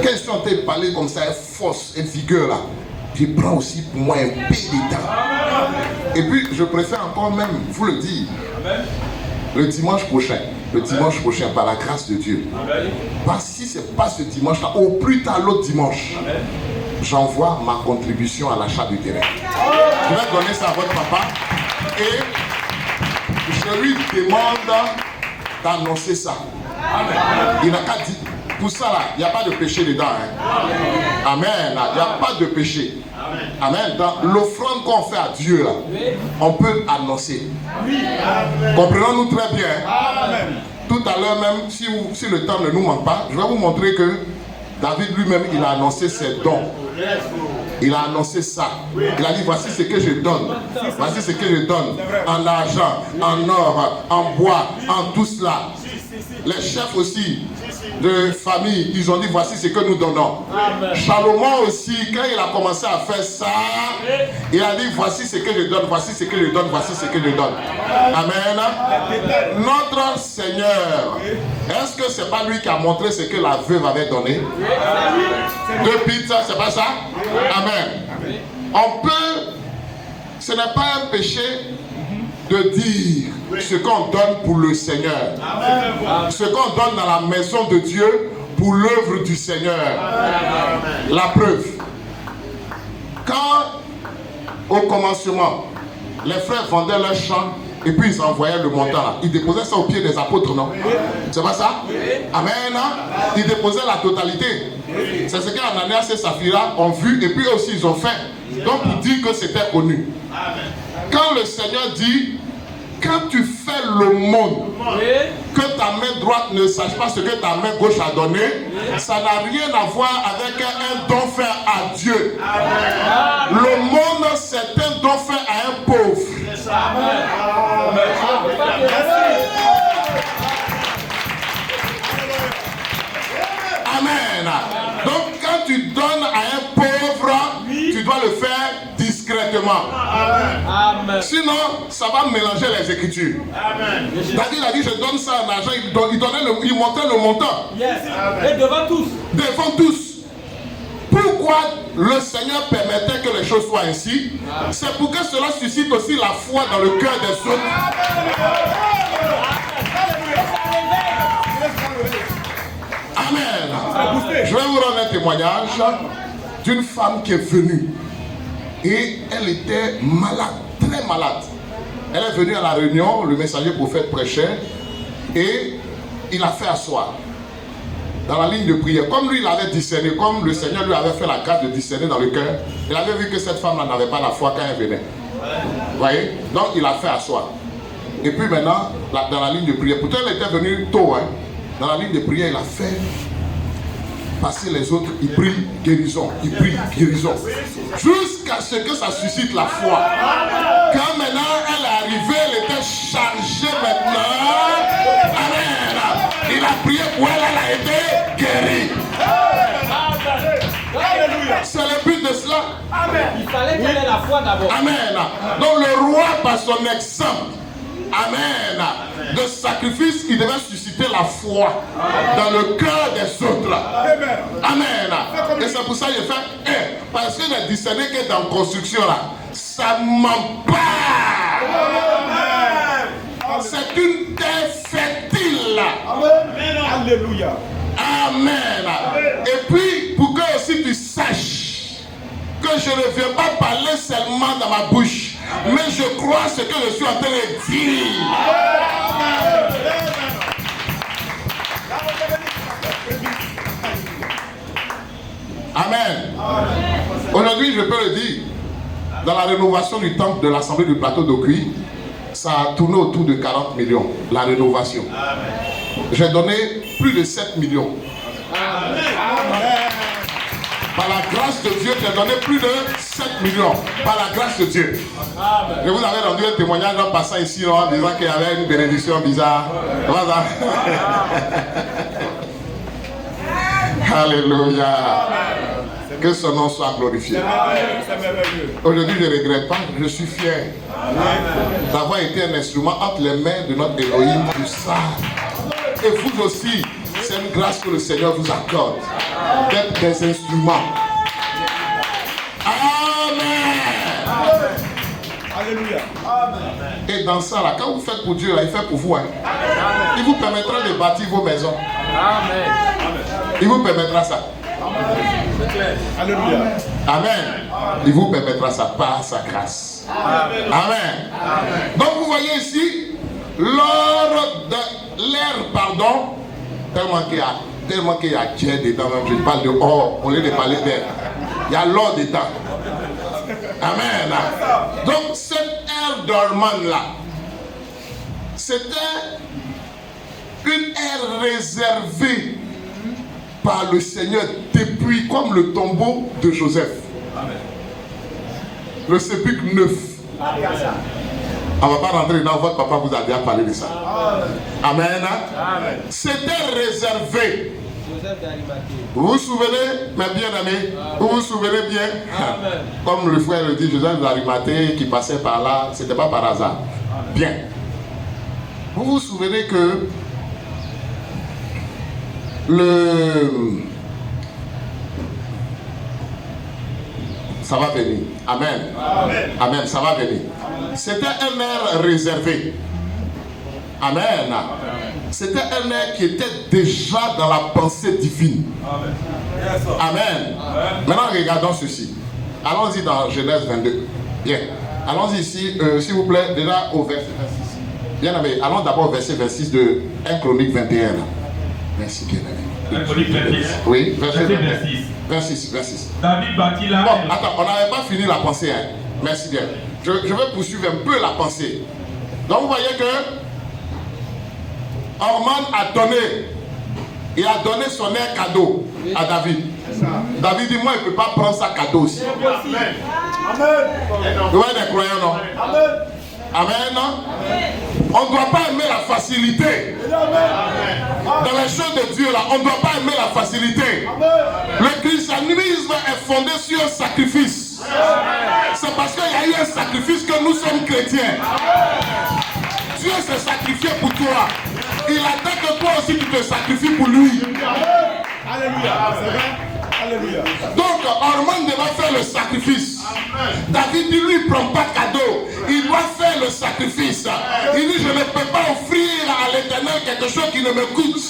Qu'est-ce qu'on t'a parlé comme ça, force et vigueur là? Je prends aussi pour moi un peu de temps. Et puis, je préfère encore même vous le dire. Le dimanche prochain, par la grâce de Dieu. Parce que si ce n'est pas ce dimanche-là, au plus tard l'autre dimanche, j'envoie ma contribution à l'achat du terrain. Je vais donner ça à votre papa et je lui demande d'annoncer ça. Il n'a qu'à dire. Pour ça, là, il n'y a pas de péché dedans. Hein. Amen. Il n'y a pas de péché. Amen. Dans l'offrande qu'on fait à Dieu, là, on peut annoncer. Comprenons-nous très bien. Amen. Tout à l'heure même, si le temps ne nous manque pas, je vais vous montrer que David lui-même, il a annoncé ses dons. Il a annoncé ça. Il a dit, voici ce que je donne. Voici ce que je donne. En argent, en or, en bois, en tout cela. Les chefs aussi de famille, ils ont dit, voici ce que nous donnons. Salomon aussi, quand il a commencé à faire ça, il a dit, voici ce que je donne, voici ce que je donne, voici ce que je donne. Amen. Notre Seigneur, est-ce que c'est pas lui qui a montré ce que la veuve avait donné? 2 pizzas, c'est pas ça? Amen. On peut, ce n'est pas un péché de dire ce qu'on donne pour le Seigneur. Ce qu'on donne dans la maison de Dieu pour l'œuvre du Seigneur. La preuve. Quand, au commencement, les frères vendaient leurs champs et puis ils envoyaient le montant là. Ils déposaient ça au pied des apôtres, non? C'est pas ça? Amen. Ils déposaient la totalité. C'est ce qu'Ananias et Saphira ont vu et puis eux aussi ils ont fait. Donc pour dire que c'était connu. Quand le Seigneur dit, quand tu fais le monde, que ta main droite ne sache pas ce que ta main gauche a donné, ça n'a rien à voir avec un don fait à Dieu. Le monde, c'est un don fait à un pauvre. Amen. Donc quand tu donnes à un pauvre, tu dois le faire discrètement. Amen. Sinon, ça va mélanger les écritures. Amen. David a dit, je donne ça en argent, il montait le montant. Yes. Et devant tous. Devant tous. Pourquoi le Seigneur permettait que les choses soient ainsi? C'est pour que cela suscite aussi la foi dans le cœur des autres. Amen. Je vais vous rendre un témoignage d'une femme qui est venue et elle était malade, très malade. Elle est venue à la réunion, le messager prophète prêchait et il a fait asseoir. dans la ligne de prière, comme lui il avait discerné, comme le Seigneur lui avait fait la grâce de discerner dans le cœur, il avait vu que cette femme n'avait pas la foi quand elle venait. Vous voyez? Donc il a fait asseoir. Et puis maintenant, dans la ligne de prière, pourtant elle était venue tôt, hein. Dans la ligne de prière, il a fait passer les autres, il prie guérison, il prie guérison. Jusqu'à ce que ça suscite la foi. Quand maintenant elle est arrivée, elle était chargée maintenant. Amen. Il a prié pour elle, elle a été guérie. C'est le but de cela. Amen. Il fallait qu'elle ait la foi d'abord. Amen. Donc le roi, par son exemple, amen, de sacrifice, il devait susciter la foi dans le cœur des autres. Amen. Et c'est pour ça qu'il fait, parce qu'il a discerné que dans la construction là, ça m'empare. C'est une terre fertile. Alléluia. Amen. Et puis, pour que aussi tu saches que je ne viens pas parler seulement dans ma bouche, mais je crois ce que je suis en train de dire. Amen. Aujourd'hui, je peux le dire, dans la rénovation du temple de l'Assemblée du plateau de Cuy, ça a tourné autour de 40 millions, la rénovation. J'ai donné plus de 7 millions. Amen. Par la grâce de Dieu, j'ai donné plus de 7 millions. Par la grâce de Dieu. Je vous avais rendu un témoignage en passant ici, en disant qu'il y avait une bénédiction bizarre. Voilà. Alléluia. Que son nom soit glorifié. Aujourd'hui, je ne regrette pas, je suis fier d'avoir été un instrument entre les mains de notre Elohim pour ça. Et vous aussi, c'est une grâce que le Seigneur vous accorde d'être des instruments. Amen. Alléluia. Et dans ça, là, quand vous faites pour Dieu, là, il fait pour vous. Hein. Il vous permettra de bâtir vos maisons. Amen. Il vous permettra ça. Alléluia. Amen. Il vous permettra ça par sa grâce. Amen. Donc vous voyez ici, lors de l'air, pardon, tellement qu'il y a Dieu dedans, même je parle de or, au lieu de parler d'air. Il y a l'or dedans. Amen. Donc cette ère dormante là, c'était une ère réservée par le Seigneur depuis, comme le tombeau de Joseph. Amen. Le sépulcre neuf. On ne va pas rentrer dans votre papa vous a déjà parlé de ça. Amen. Amen. C'était réservé. Vous vous souvenez, mes bien-aimés, vous vous souvenez bien, comme le frère le dit, Joseph d'Arimathée qui passait par là, ce n'était pas par hasard. Bien. Vous vous souvenez que ça va venir. Amen. Amen. Amen. Ça va venir. C'était un air réservé. Amen. C'était un air qui était déjà dans la pensée divine. Amen. Amen. Maintenant, regardons ceci. Allons-y dans Genèse 22. Bien. Allons-y ici, s'il vous plaît, déjà au verset 26. Bien aimé, allons d'abord au verset 26 de 1 Chronique 21. Merci, bien aimé. 1 Chronique 26. Oui, verset 26. 26. David bâtit là. Bon, attends, on n'avait pas fini la pensée. Hein. Merci bien. Je vais poursuivre un peu la pensée. Donc vous voyez que Orman a donné, il a donné son air cadeau à David. David dit, moi il ne peux pas prendre ça cadeau aussi. Amen. Vous voyez des croyants, non? Amen. Amen, non? On ne doit pas aimer la facilité. Dans les choses de Dieu, là, on ne doit pas aimer la facilité. Le christianisme est fondé sur un sacrifice. C'est parce qu'il y a eu un sacrifice que nous sommes chrétiens. Dieu s'est sacrifié pour toi. Il attend que toi aussi tu te sacrifies pour lui. Alléluia. C'est vrai. Alléluia. Donc, Orman devait faire le sacrifice. David dit, lui, il ne prend pas cadeau. Il doit faire le sacrifice. Il dit, je ne peux pas offrir à l'Éternel quelque chose qui ne me coûte.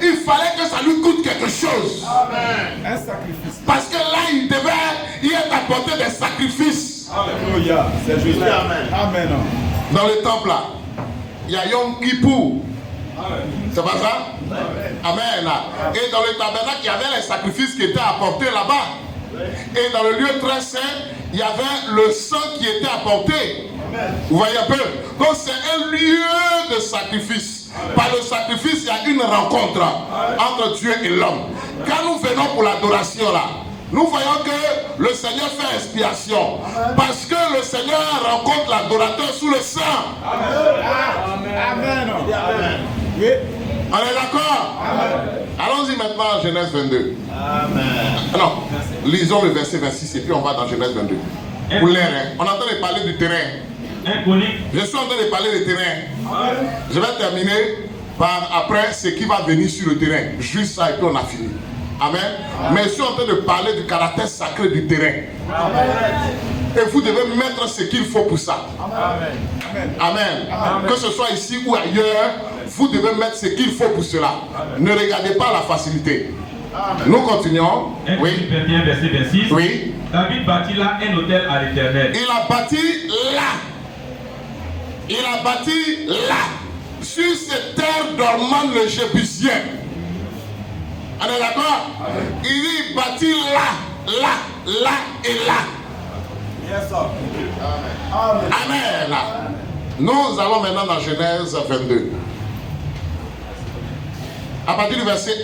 Il fallait que ça lui coûte quelque chose. Un sacrifice. Parce que là, il devait y être apporté des sacrifices. Alléluia. C'est juste. Amen. Dans le temple là, il y a Yom Kippour. C'est pas ça? Amen. Et dans le tabernacle, il y avait les sacrifices qui étaient apportés là-bas. Et dans le lieu très saint, il y avait le sang qui était apporté. Vous voyez un peu? Donc c'est un lieu de sacrifice. Par le sacrifice, il y a une rencontre entre Dieu et l'homme. Quand nous venons pour l'adoration là, nous voyons que le Seigneur fait expiation. Parce que le Seigneur rencontre l'adorateur sous le sang. Amen. Oui. On est d'accord? Allons-y maintenant à Genèse 22. Non, lisons le verset 26 et puis on va dans Genèse 22. Pour l'air, on est en train de parler du terrain. Je suis en train de parler du terrain. Je vais terminer par après ce qui va venir sur le terrain. Juste ça et puis on a fini. Amen. Mais je suis en train de parler du caractère sacré du terrain. Et vous devez mettre ce qu'il faut pour ça. Amen. Que ce soit ici ou ailleurs, vous devez mettre ce qu'il faut pour cela. Ne regardez pas la facilité. Nous continuons. Oui. 21, verset 26. Oui. David bâtit là un autel à l'Éternel. Il a bâti là. Il a bâti là. Sur cette terre dormante le Jébusien. On est d'accord? Il bâtit là et là. Yes, sir. Amen. Nous allons maintenant dans Genèse 22. À partir du verset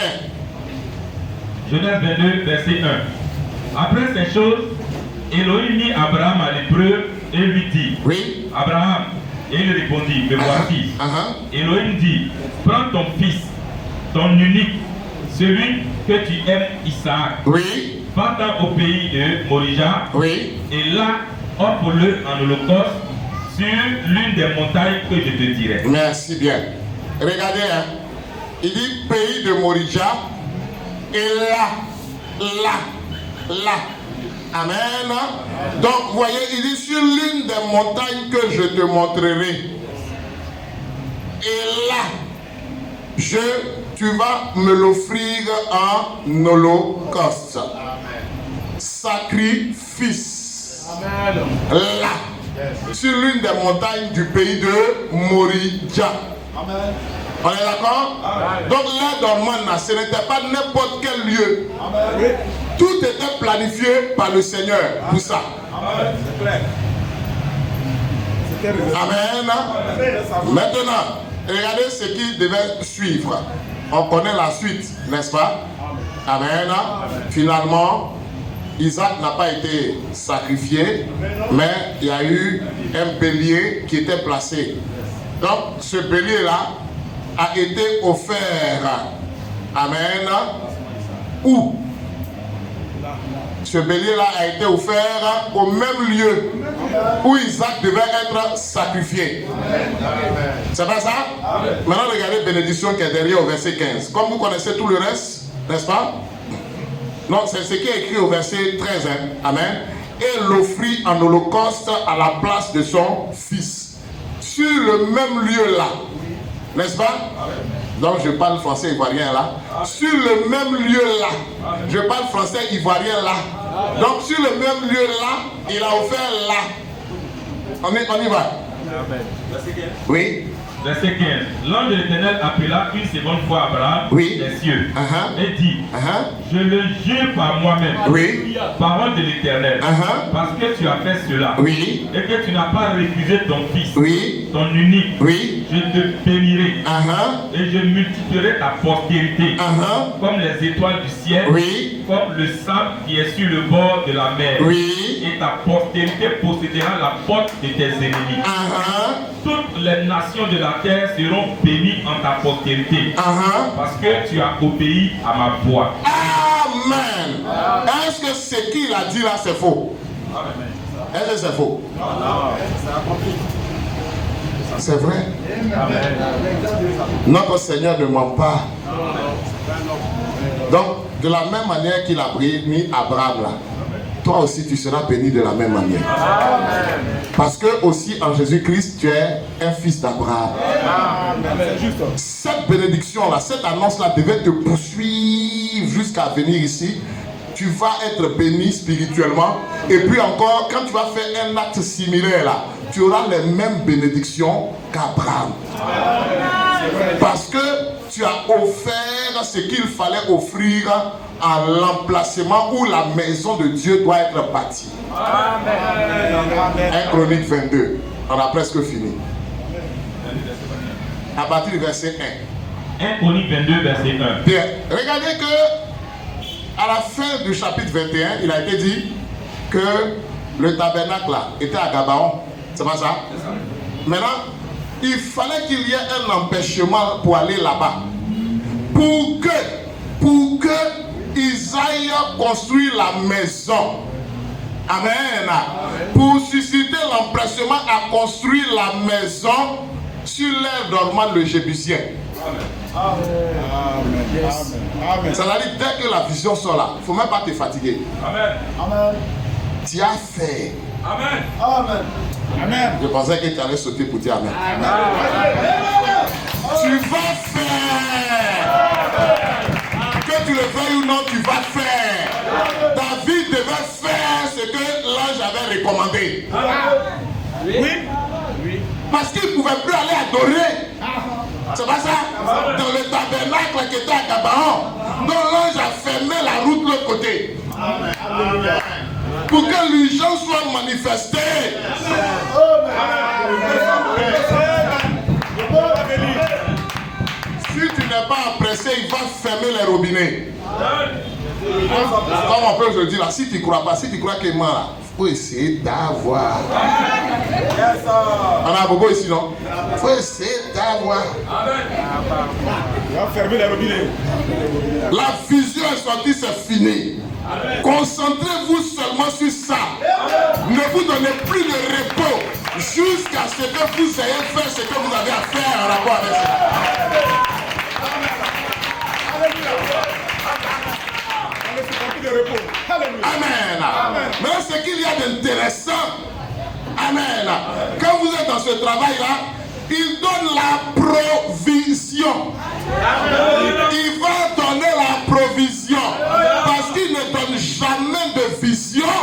1. Genèse 22, verset 1. Après ces choses, Elohim mit Abraham à l'épreuve et lui dit, Oui. Abraham, et il répondit, me voici. Elohim dit, prends ton fils, ton unique, celui que tu aimes, Isaac. Oui. Va-t'en au pays de Morija. Oui. Et là, offre-le en holocauste sur l'une des montagnes que je te dirai. Merci bien. Regardez, hein. Il dit pays de Morija. Et là. Amen. Donc, vous voyez, il dit sur l'une des montagnes que je te montrerai. Et là, tu vas me l'offrir en holocauste. Sacrifice. Là, sur l'une des montagnes du pays de Morija. On est d'accord? Donc l'air dormant, ce n'était pas n'importe quel lieu. Tout était planifié par le Seigneur pour ça. Amen. Maintenant, regardez ce qui devait suivre. On connaît la suite, n'est-ce pas? Amen. Finalement, Isaac n'a pas été sacrifié, mais il y a eu un bélier qui était placé. Donc ce bélier-là a été offert. Amen. Où? Ce bélier-là a été offert au même lieu où Isaac devait être sacrifié. C'est pas ça? Maintenant regardez bénédiction qui est derrière au verset 15. Comme vous connaissez tout le reste, n'est-ce pas? Non, c'est ce qui est écrit au verset 13. Hein? Amen. Et l'offrit en holocauste à la place de son fils. Sur le même lieu là. N'est-ce pas? Donc je parle français ivoirien là. Sur le même lieu là. Je parle français ivoirien là. Donc sur le même lieu là, il a offert là. On y va. Oui. Verset 15. L'ange de l'Éternel appela une seconde fois Abraham des cieux et dit, je le jure par moi-même, parole de l'Éternel, parce que tu as fait cela et que tu n'as pas refusé ton fils, ton unique, je te bénirai et je multiplierai ta postérité comme les étoiles du ciel, comme le sable qui est sur le bord de la mer, et ta postérité possédera la porte de tes ennemis. Toutes les nations de la terre seront bénies en ta postérité, parce que tu as obéi à ma voix. Amen. Est-ce que ce qu'il a dit là c'est faux? Est-ce que c'est faux? C'est vrai. Notre Seigneur ne ment pas. Donc, de la même manière qu'il a béni Abraham là, toi aussi tu seras béni de la même manière. Parce que aussi en Jésus-Christ, tu es un fils d'Abraham. Cette bénédiction là, cette annonce là devait te poursuivre jusqu'à venir ici. Tu vas être béni spirituellement. Et puis encore, quand tu vas faire un acte similaire là, tu auras les mêmes bénédictions qu'Abraham. Parce que tu as offert ce qu'il fallait offrir à l'emplacement où la maison de Dieu doit être bâtie. Amen. 1 Chronique 22. On a presque fini. À partir du verset 1. 1 Chronique 22, verset 1. Bien. Regardez que à la fin du chapitre 21, il a été dit que le tabernacle là était à Gabaon. C'est pas ça? Maintenant, il fallait qu'il y ait un empêchement pour aller là-bas. Pour que ils aillent construire la maison. Amen. Pour susciter l'empressement à construire la maison sur l'air dormant le Jébusien. Amen. Ça veut dire dès que la vision sort là, il ne faut même pas te fatiguer. Amen. Amen. Tu as fait. Amen. Amen. Amen. Je pensais que tu allais sauter pour dire Amen. Tu vas faire. Que tu le veuilles ou non, tu vas faire. David devait faire ce que l'ange avait recommandé. Oui. Parce qu'il ne pouvait plus aller adorer. C'est pas ça? Dans le tabernacle qui était à Gabaon. Donc l'ange a fermé la route de l'autre côté. Amen. Pour que l'urgence soit manifestée. Si tu n'es pas empressé, il va fermer les robinets. Comme on peut se dire là, si tu ne crois pas, si tu crois qu'il est mort, il faut essayer d'avoir. On a beaucoup ici, non? Il faut essayer d'avoir. Il va fermer les robinets. La vision est sortie, c'est fini. Concentrez-vous seulement sur ça. Ne vous donnez plus de repos jusqu'à ce que vous ayez fait ce que vous avez à faire en rapport avec ça. Amen. Mais ce qu'il y a d'intéressant, amen. Quand vous êtes dans ce travail-là, il donne la provision. Il va donner la provision. Parce qu'il ne donne jamais de vision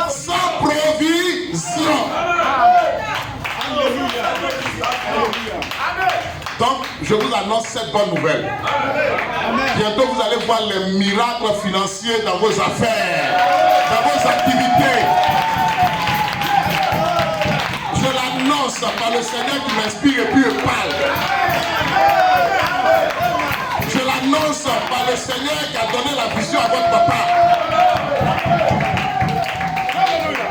sans provision. Donc, je vous annonce cette bonne nouvelle. Bientôt, vous allez voir les miracles financiers dans vos affaires, dans vos activités. Je l'annonce par le Seigneur qui m'inspire et puis il parle. Je l'annonce par le Seigneur qui a donné la vision à votre papa.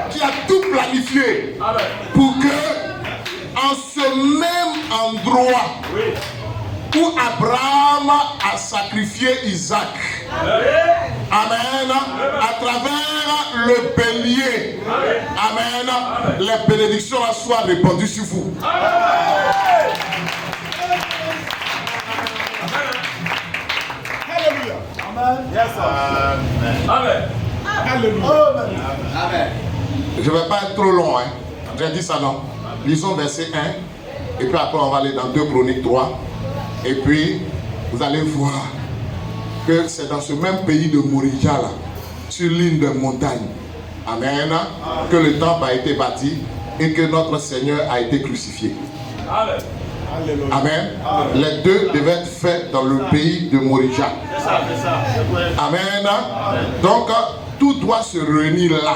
Qui a tout planifié pour que, en ce même endroit où Abraham a sacrifié Isaac, amen, à travers le bélier, amen, les bénédictions soient répandues sur vous. Alléluia. Amen. Yes, sir. Amen. Alléluia. Amen. Je ne vais pas être trop long, hein. J'ai dit ça, non? Lisons verset 1, et puis après on va aller dans 2 Chroniques 3, et puis vous allez voir que c'est dans ce même pays de Morija, là, sur l'île de montagne, amen, que le temple a été bâti et que notre Seigneur a été crucifié. Amen. Alléluia. Amen. Les deux devaient être faits dans le pays de Morija. Amen. Donc, tout doit se réunir là.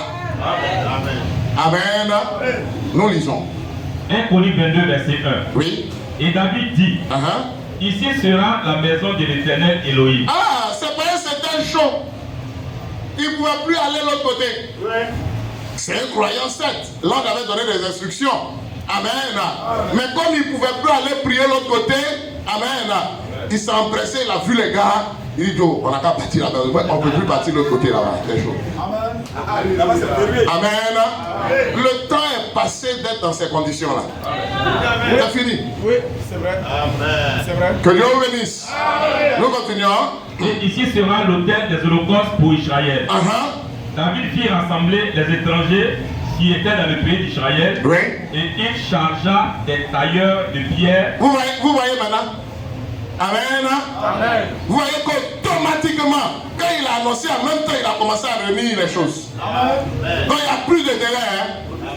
Amen. Nous lisons. 1 Chronique 22, verset 1. Oui. Et David dit, ici sera la maison de l'Éternel Elohim. Ah, c'est pas c'était chaud. Il ne pouvait plus aller de l'autre côté. C'est un croyant certes. L'homme avait donné des instructions. Amen. Mais comme il ne pouvait plus aller prier de l'autre côté, amen, il s'est empressé, il a vu les gars. Il dit, oh, on n'a qu'à partir là-bas. On ne peut plus partir de l'autre côté là-bas. C'est chaud. Amen. Le temps est passé d'être dans ces conditions-là. C'est fini. Oui, c'est vrai. Amen. C'est vrai. Que Dieu vous bénisse. Nous continuons. Et ici sera l'autel des holocaustes pour Israël. David fit rassembler les étrangers qui étaient dans le pays d'Israël. Oui. Et il chargea des tailleurs de pierre. Vous voyez maintenant? Amen. Amen. Vous voyez qu'automatiquement, quand il a annoncé, en même temps, il a commencé à revenir les choses. Amen. Donc il n'y a plus de délai. Hein?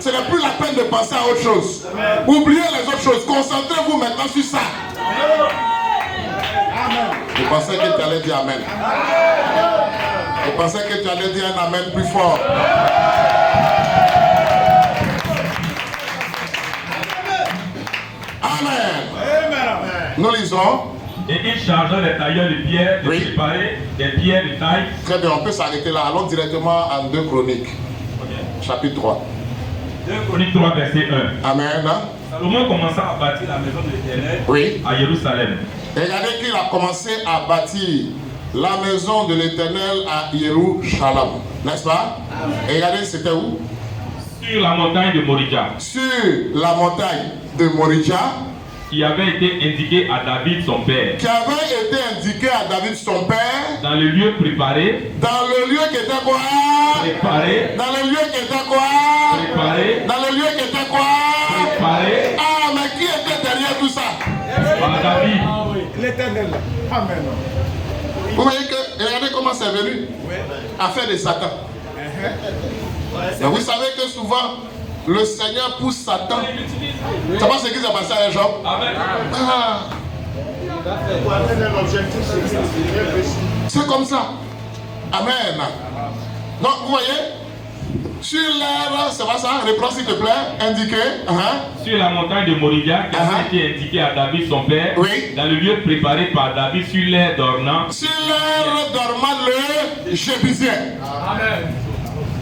Ce n'est plus la peine de penser à autre chose. Oubliez les autres choses. Concentrez-vous maintenant sur ça. pensais que tu allais dire Amen. Je pensais que tu allais dire un Amen plus fort. Amen. Nous lisons. Et il chargea les tailleurs de pierre de préparer des pierres de taille. Très bien, on peut s'arrêter là. Allons directement en 2 Chroniques, chapitre 3. 2 Chroniques 3, verset 1. Amen. Salomon commença à bâtir la maison de l'Éternel à Jérusalem. Regardez qu'il a commencé à bâtir la maison de l'Éternel à Jérusalem. N'est-ce pas? Et regardez, c'était où? Sur la montagne de Moridja. Sur la montagne de Moridja. Qui avait été indiqué à David son père. Qui avait été indiqué à David son père. Dans le lieu préparé. Dans le lieu qui était quoi? Préparé. Dans le lieu qui était quoi? Préparé. Dans le lieu qui était quoi? Préparé. Ah, mais qui était derrière tout ça? Par David. L'Éternel. Amen. Vous voyez que, regardez comment c'est venu. Affaire de Satan. Mais vous savez que souvent, le Seigneur pousse Satan. C'est pas ce qui s'est passé à Job. Amen. Ah. C'est comme ça. Amen. Donc, vous voyez, sur l'air, c'est pas ça, reprends s'il te plaît, indiqué. Sur la montagne de Moridja, qui a été indiqué à David son père, dans le lieu préparé par David sur l'air dormant. Sur l'air dormant le Jébusien. Amen.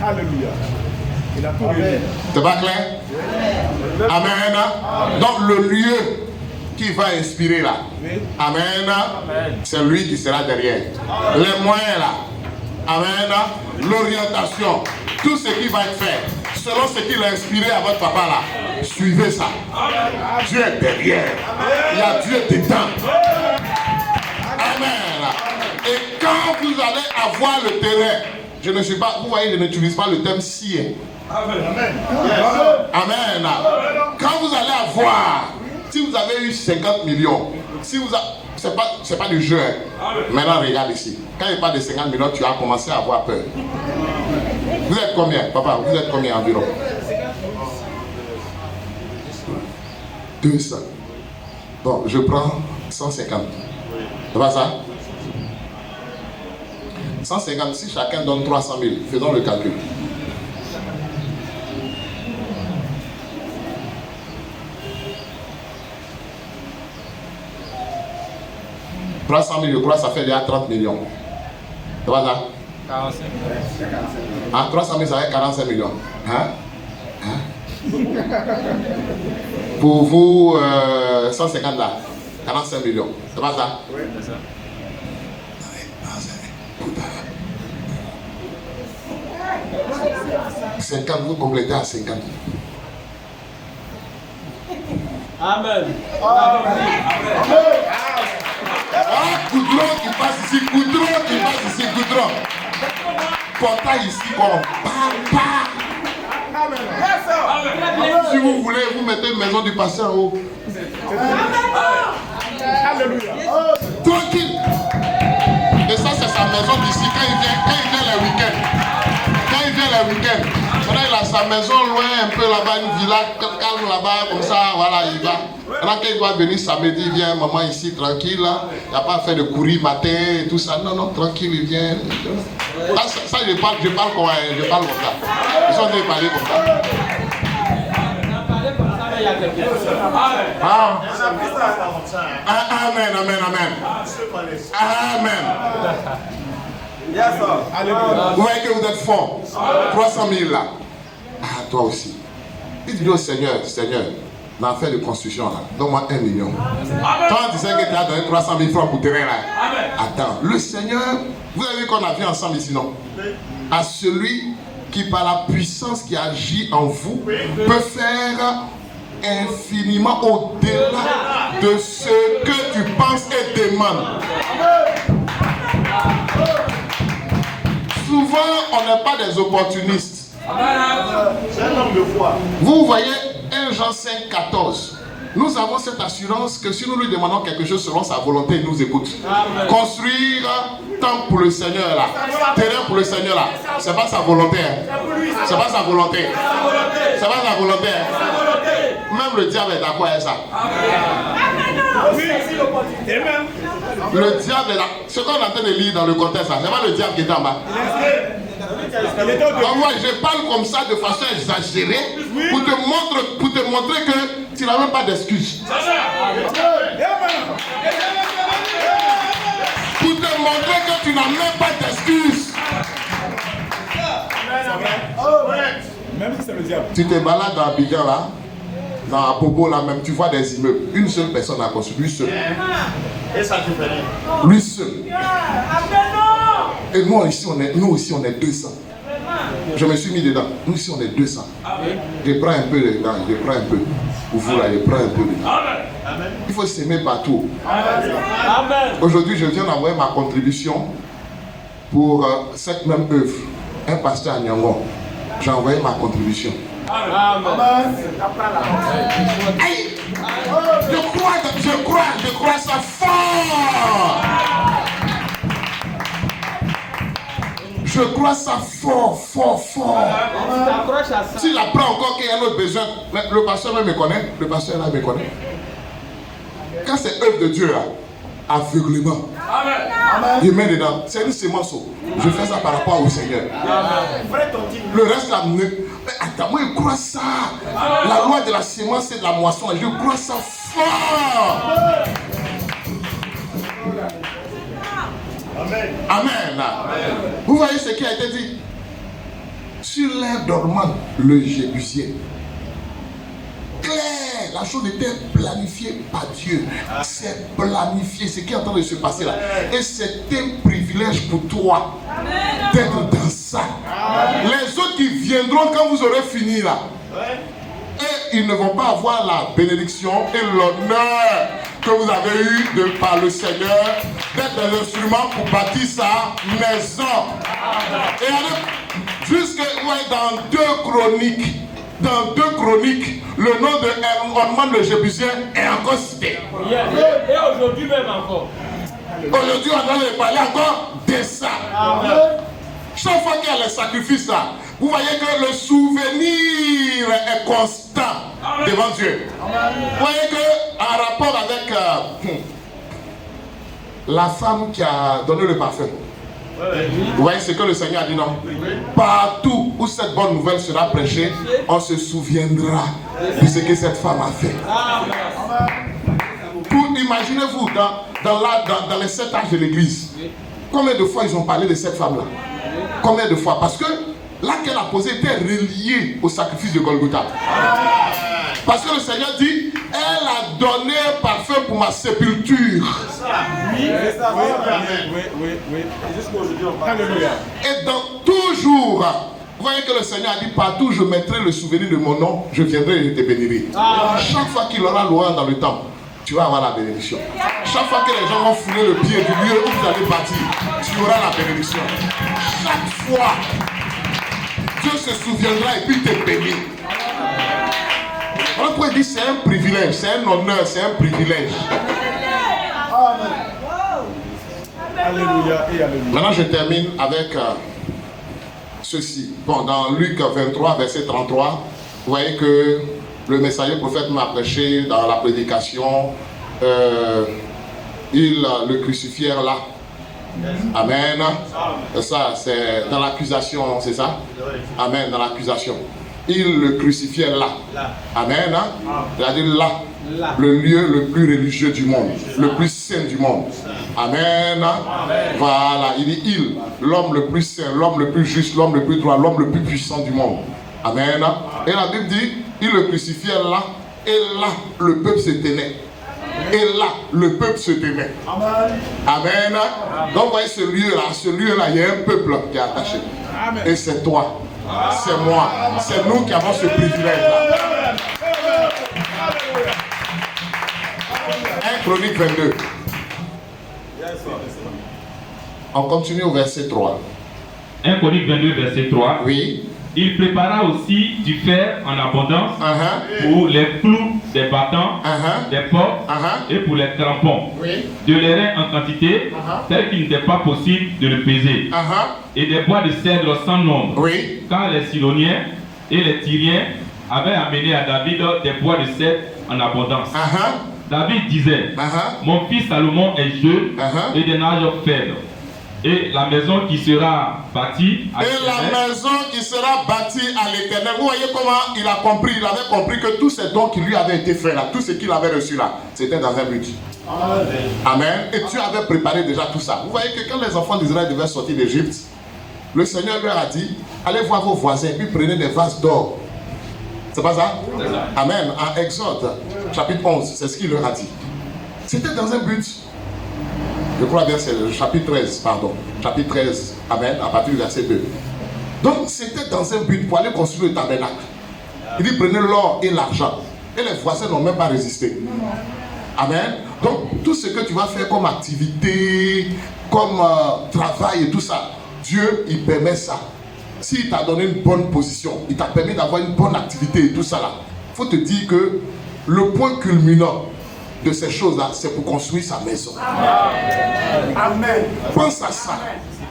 Alléluia. Il a tout réglé. C'est pas clair? Amen. Donc le lieu qui va inspirer là. Amen. C'est lui qui sera derrière. Les moyens là. Amen. L'orientation. Tout ce qui va être fait. Selon ce qu'il a inspiré à votre papa là. Suivez ça. Dieu est derrière. Il y a Dieu dedans. Amen. Et quand vous allez avoir le terrain. Je ne suis pas, vous voyez, je n'utilise pas le terme si. Amen. Amen. Quand vous allez avoir, si vous avez eu 50 millions, si vous c'est pas du jeu. Maintenant, regarde ici. Quand il parle de 50 millions, tu as commencé à avoir peur. Vous êtes combien, papa? Vous êtes combien environ? 200. Bon, je prends 150. C'est pas ça? 150, si chacun donne 300 000, faisons le calcul. « 300 000, je crois, ça fait déjà 30 millions. C'est pas ça? 45. Hein? 300 000, ça fait 45 millions. Hein? Pour vous, 150 là, 45 millions. C'est pas ça? Oui, c'est ça. 50, vous complétez à 50. Amen. Ah, Goudron qui passe ici, Goudron qui passe ici, Goudron. Portail ici, comme papa. Si vous voulez, vous mettez une maison du passé en haut. Alléluia. Tranquille. Et ça, c'est sa maison d'ici quand il vient les week-ends. Quand il vient les week-ends, maintenant il a sa maison loin, un peu là-bas, une villa calme là-bas, comme ça, voilà, il va. Maintenant quand il doit venir samedi, il vient, maman ici, tranquille, là. Il n'y a pas à faire de courir matin et tout ça. Non, non, tranquille, il vient. Là, ça je parle comme ça. Ils sont venus parler comme ça. Amen, amen, amen. Amen. Vous voyez que vous êtes fort. 300 000 là. Ah, toi aussi. Il dit au Seigneur, Seigneur, dans l'affaire de construction là, donne-moi 1 million. Toi, tu sais que tu as donné 300 000 francs pour terrain là. Attends, le Seigneur, vous avez vu qu'on a vu ensemble ici, non? À celui qui par la puissance qui agit en vous peut faire infiniment au-delà de ce que tu penses et demandes. Souvent, on n'est pas des opportunistes. C'est un homme de foi. Vous voyez 1 Jean 5, 14. Nous avons cette assurance que si nous lui demandons quelque chose selon sa volonté, il nous écoute. Construire temple pour le Seigneur là, terrain pour le Seigneur là, c'est pas sa volonté. C'est pas sa volonté. C'est pas sa volonté. Même le diable est d'accord avec ça. Le diable est là. Ce qu'on est en train de lire dans le contexte, c'est pas le diable qui est en bas. Donc, moi, je parle comme ça de façon exagérée pour te montrer que tu n'as même pas d'excuses. Pour te montrer que tu n'as même pas d'excuses. Même si c'est le diable. Tu te balades dans Abidjan là, dans Apopo là même, tu vois des immeubles. Une seule personne a construit, lui seul. Et ça te fait rien. Lui seul. Et nous aussi on est 200. Je me suis mis dedans. Nous ici on est 200. Je prends un peu dedans, je prends un peu. Vous là, je prends un peu dedans. Il faut s'aimer partout. Aujourd'hui, je viens d'envoyer ma contribution pour cette même œuvre. Un pasteur à Nyongo. J'ai envoyé ma contribution. Hey, je crois ça fort. Je crois ça fort. S'il apprend encore qu'il y a un autre besoin, le pasteur même me connaît. Le pasteur là me connaît. Quand c'est œuvre de Dieu là, aveuglement. Je mets dedans. C'est une semence. Je fais ça par rapport au Seigneur. Le reste là, mais attends, moi je crois ça. La loi de la semence c'est de la moisson. Je crois ça fort. Amen. Vous voyez ce qui a été dit. Sur l'air dormant, le Jébusien. Claire, la chose était planifiée par Dieu. C'est planifié, ce qui est en train de se passer là. Et c'est un privilège pour toi d'être dans ça. Les autres qui viendront quand vous aurez fini là, et ils ne vont pas avoir la bénédiction et l'honneur que vous avez eu par le Seigneur d'être un instrument pour bâtir sa maison. Et allez, jusque dans 2 Chroniques. Dans 2 Chroniques, le nom de Orman le Jébusien est encore cité. Et aujourd'hui même encore. Aujourd'hui, on va parler encore de ça. Chaque fois qu'il y a les sacrifices là, vous voyez que le souvenir est constant devant Dieu. Vous voyez qu'en rapport avec la femme qui a donné le parfum, vous voyez ce que le Seigneur a dit, non? Partout où cette bonne nouvelle sera prêchée, on se souviendra de ce que cette femme a fait. Imaginez-vous dans les 7 âges de l'église, combien de fois ils ont parlé de cette femme-là? Combien de fois? Parce que là qu'elle a posé était reliée au sacrifice de Golgotha. Parce que le Seigneur dit, elle a donné un parfum pour ma sépulture. Oui. Alléluia. Et dans toujours, vous voyez que le Seigneur a dit, partout je mettrai le souvenir de mon nom, je viendrai et je te bénirai. Chaque fois qu'il aura loué dans le temple, tu vas avoir la bénédiction. Chaque fois que les gens vont fouler le pied du lieu où vous allez bâtir, tu auras la bénédiction. Chaque fois, Dieu se souviendra et puis te bénit. On pourrait dire c'est un privilège, c'est un honneur, c'est un privilège. Alléluia et alléluia. Maintenant je termine avec ceci. Bon, dans Luc 23, verset 33, vous voyez que le messager prophète m'a prêché dans la prédication. Ils le crucifièrent là. Amen. Ça, c'est dans l'accusation, c'est ça? Amen, dans l'accusation. Ils le crucifièrent là. Amen. C'est-à-dire là, le lieu le plus religieux du monde, le plus saint du monde. Amen. Voilà, il dit il, l'homme le plus saint, l'homme le plus juste, l'homme le plus droit, l'homme le plus puissant du monde. Amen. Et la Bible dit, ils le crucifièrent là, et là, le peuple se tenait. Et là, le peuple se tenait. Amen. Donc, vous voyez ce lieu-là, il y a un peuple qui est attaché. Et c'est toi, c'est moi, c'est nous qui avons ce privilège-là. 1 Chronique 22. On continue au verset 3. 1 Chronique 22, verset 3. Oui. Il prépara aussi du fer en abondance pour les clous des battants, des portes et pour les crampons. De l'airain en quantité, tel qu'il n'était pas possible de le peser. Et des bois de cèdre sans nombre. Car les Sidoniens et les Tyriens avaient amené à David des bois de cèdre en abondance. David disait, mon fils Salomon est jeune et d'un âge faible. Et la maison qui sera bâtie à l'Éternel. Vous voyez comment il a compris. Il avait compris que tous ces dons qui lui avaient été faits là, tout ce qu'il avait reçu là, c'était dans un but. Amen. Et Dieu avait préparé déjà tout ça. Vous voyez que quand les enfants d'Israël devaient sortir d'Égypte, le Seigneur leur a dit, allez voir vos voisins et puis prenez des vases d'or. C'est pas ça? Amen. En Exode, chapitre 11, c'est ce qu'il leur a dit. C'était dans un but. Je crois bien c'est le chapitre 13, pardon. Chapitre 13, Amen, à partir du verset 2. Donc c'était dans un but pour aller construire le tabernacle. Il dit prenez l'or et l'argent. Et les voisins n'ont même pas résisté. Amen. Donc tout ce que tu vas faire comme activité, comme travail et tout ça, Dieu il permet ça. S'il t'a donné une bonne position, il t'a permis d'avoir une bonne activité et tout ça là, il faut te dire que le point culminant de ces choses-là, c'est pour construire sa maison. Amen. Pense à ça.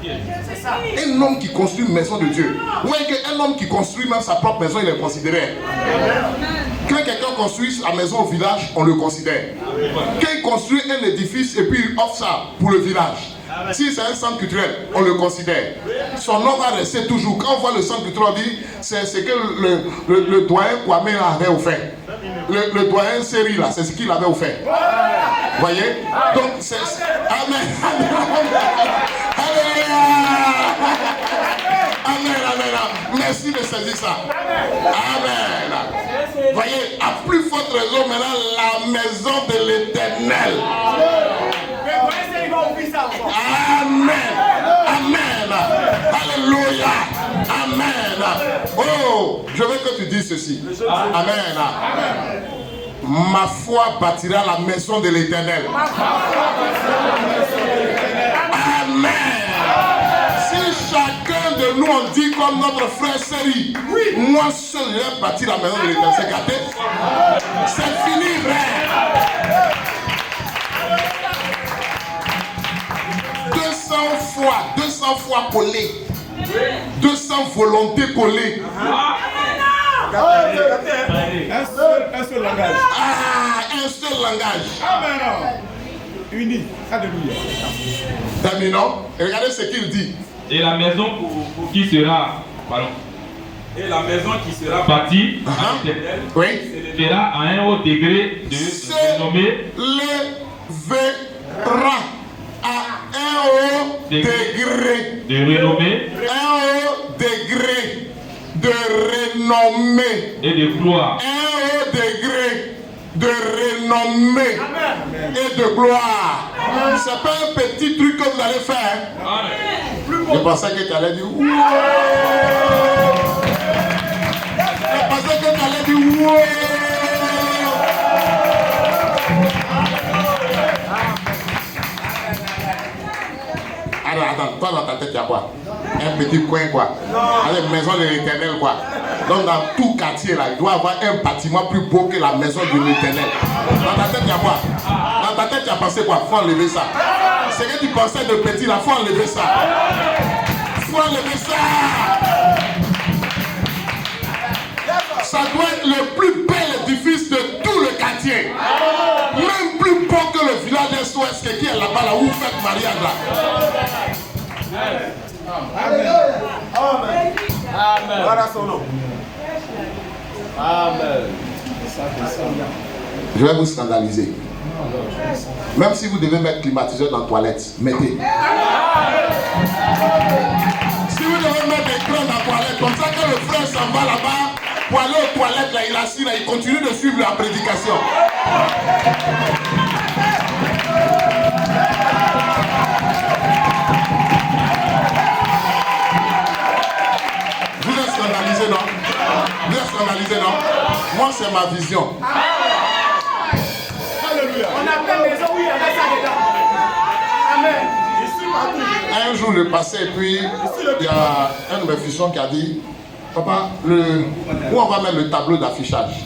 Un homme qui construit une maison de Dieu. Vous voyez qu'un homme qui construit même sa propre maison, il est considéré. Quand quelqu'un construit sa maison au village, on le considère. Quand il construit un édifice et puis il offre ça pour le village, si c'est un centre culturel, on le considère. Son nom va rester toujours. Quand on voit le centre culturel, on dit c'est ce que le doyen Kwame avait offert. Le doyen Seri là, c'est ce qu'il avait offert. Vous voyez? Donc c'est... Amen. Amen, amen. Merci de saisir ça. Amen. Vous voyez, à plus forte raison maintenant, la maison de l'Éternel. Amen. Amen. Alléluia. Amen. Oh, je veux que tu dises ceci. Amen. Ma foi bâtira la maison de l'Éternel. Amen. Si chacun de nous on dit comme notre frère Seri, moi seul j'ai bâti la maison de l'Éternel, c'est gâté. C'est fini, frère. 200 fois collé. 200 volontés collées. Un seul langage. Un seul langage. Amen. Uni. Alléluia. Terminons. Regardez ce qu'il dit. Et la maison pour qui sera, pardon, et la maison qui sera bâtie à l'Éternel s'élèvera à un haut degré de renommée. S'élèvera à un haut degré de renommée. Un haut degré de renommée et de gloire. Un haut degré de renommée et de gloire. C'est pas un petit truc que vous allez faire. Je pensais que tu allais dire wow. Je pensais que tu allais dire wow. Alors attends, toi dans ta tête il y a quoi? Un petit coin quoi? Allez, maison de l'Éternel quoi? Donc dans tout quartier là, il doit y avoir un bâtiment plus beau que la maison de l'Éternel. Dans ta tête il y a quoi? Dans ta tête tu as pensé quoi? Faut enlever ça. Ce que tu pensais de petit là, faut enlever ça. Faut enlever ça. Ça doit être le plus bel édifice de tout le quartier. Même plus beau que le village d'Est-Ouest qui est là-bas là où vous faites mariage là. Amen. Amen. Amen. Voilà son nom. Amen. Je vais vous scandaliser. Même si vous devez mettre climatiseur dans la toilette, mettez. Si vous devez mettre écran dans la toilette, comme ça que le frère s'en va là-bas pour aller aux toilettes, là, il est assis là, il continue de suivre la prédication. Vous êtes scandalisé, non? Vous êtes scandalisé, non? Moi, c'est ma vision. Alléluia. On a plein de maisons où il y avait ça dedans. Amen. Un jour, je passais et puis il y a un de mes fils qui a dit papa, où on va mettre le tableau d'affichage?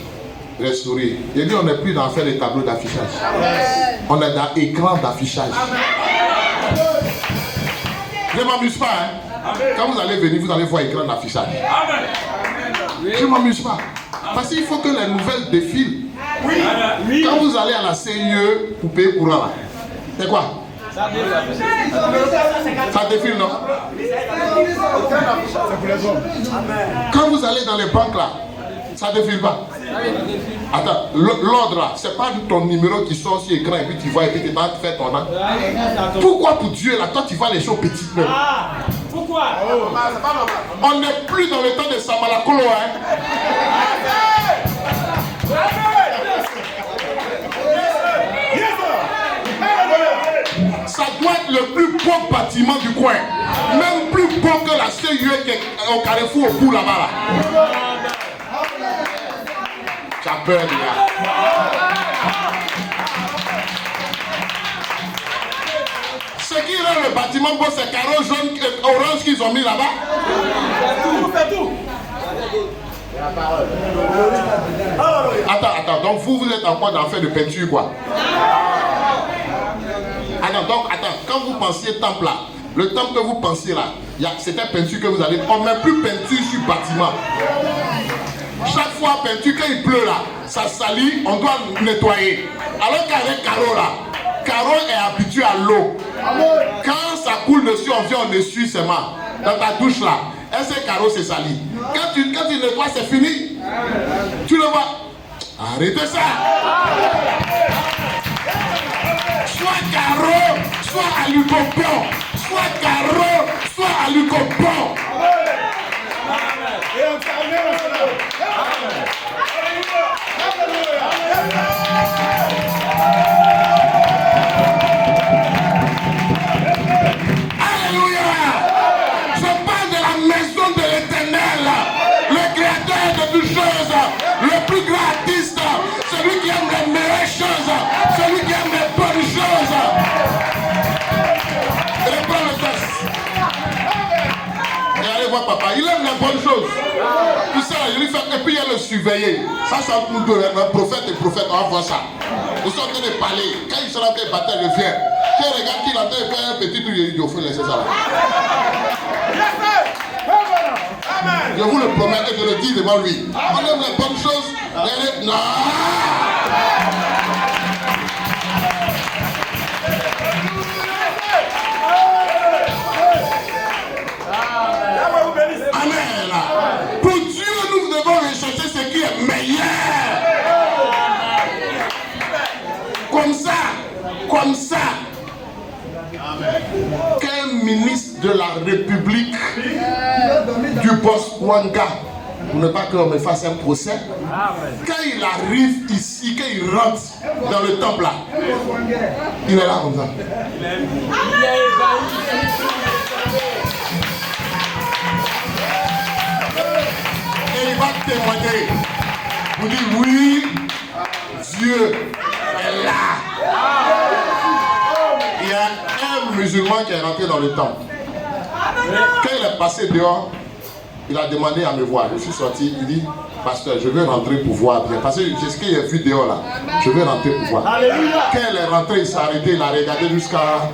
J'ai souri. Il dit on n'est plus dans faire les tableaux d'affichage. On est dans écran d'affichage. Je ne m'amuse pas. Hein? Quand vous allez venir, vous allez voir écran d'affichage. Je ne m'amuse pas. Parce qu'il faut que les nouvelles défilent. Oui. Quand vous allez à la CIE pour payer courant là, c'est quoi? Ça défile, non? C'est pour les hommes. Quand vous allez dans les banques là, ça défile pas. Attends, l'ordre là, c'est pas ton numéro qui sort sur l'écran et puis tu vois et puis tu vas faire ton nom. Pourquoi pour Dieu là, toi tu vois les choses petites même? Pourquoi? On n'est plus dans le temps de Samalakolo, hein? Ça doit être le plus beau bâtiment du coin. Même plus beau que la CIE qui est au Carrefour au bout là-bas. Là. Tu as peur, là. Ce qui rend le bâtiment beau, c'est carreaux jaunes et orange qu'ils ont mis là-bas. Fais tout. Attends, donc vous êtes encore dans l'affaire de peinture, quoi. Attends, quand vous pensiez temple là, le temple que vous pensiez là, c'était peinture que vous avez. On ne met plus peinture sur bâtiment. Chaque fois peinture, quand il pleut là, ça salit, on doit nettoyer. Alors qu'avec Caro là, Caro est habitué à l'eau. Quand ça coule dessus, on vient, on essuie ses mains. Dans ta douche là, un Caro c'est sali. Quand tu nettoies, c'est fini. Tu le vois. Arrêtez ça. Soit Caro, soit à Lucopon. Soit Caro, soit à Lucopon. Alléluia. Je parle de la maison de l'Éternel, le créateur de toutes choses, le plus grand artiste, celui qui aime les meilleures choses, celui qui aime les bonnes choses. Reprends le texte. Et allez voir papa, il aime les bonnes choses. Tout ça, il lui fait, et puis il y a le surveiller. Ça nous donne un prophète et prophète, on va voir ça. Nous sommes en train de parler. Quand il sera en train de battre, il revient. Quand il regarde qu'il est en train de faire un petit truc, il faut laisser ça là. Je vous le promets et je le dis devant lui. On aime les bonnes choses. Non. Amen. Pour Dieu, nous devons rechercher ce qui est meilleur. Comme ça. Quel ministre de la République du Botswana, pour ne pas qu'on me fasse un procès, quand il arrive ici, quand il rentre dans le temple là, il est là comme ça. Et il va témoigner. Vous dites oui, Dieu est là. Il y a un musulman qui est rentré dans le temple. Quand il est passé dehors, il a demandé à me voir. Je suis sorti, il dit, pasteur, je veux rentrer pour voir bien. Parce que c'est ce qu'il a vu dehors là. Je veux rentrer pour voir. Quand il est rentré, il s'est arrêté, il a regardé jusqu'à...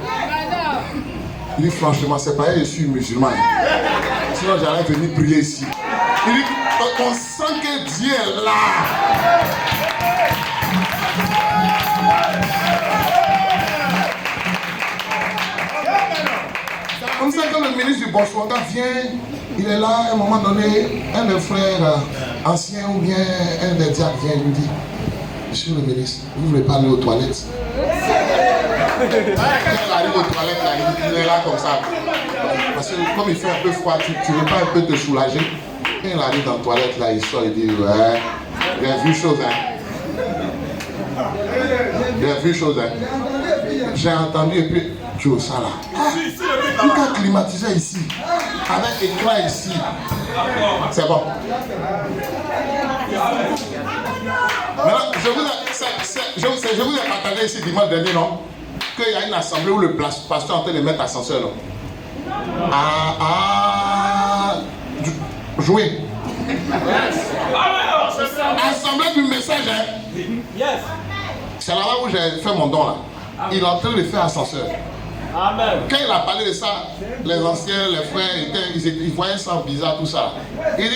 Il dit, franchement, c'est pas je suis musulman. Sinon, j'allais venir prier ici. Il dit, on sent que Dieu est là. Comme ça, quand le ministre du Botswana vient, il est là, à un moment donné, un des frères anciens ou bien un des diacres vient et lui dit, monsieur le ministre, vous voulez pas aller aux toilettes? Quand il arrive aux toilettes, là, il est là comme ça. Parce que comme il fait un peu froid, tu veux pas un peu te soulager? Quand il arrive dans la toilette, là, il sort et dit, ouais, il a vu chose, hein. Il a vu chose, hein. J'ai entendu et puis, tu es au ça là. Il a climatisé ici, avec écran ici. C'est bon. Maintenant, je vous ai partagé ici dimanche dernier, non? Qu'il y a une assemblée où le pasteur est en train de mettre ascenseur, non? Jouer. Assemblée du message, hein? C'est là-bas où j'ai fait mon don, là. Il est en train de faire ascenseur. Amen. Quand il a parlé de ça, les anciens, les frères, ils voyaient ça bizarre, tout ça. Il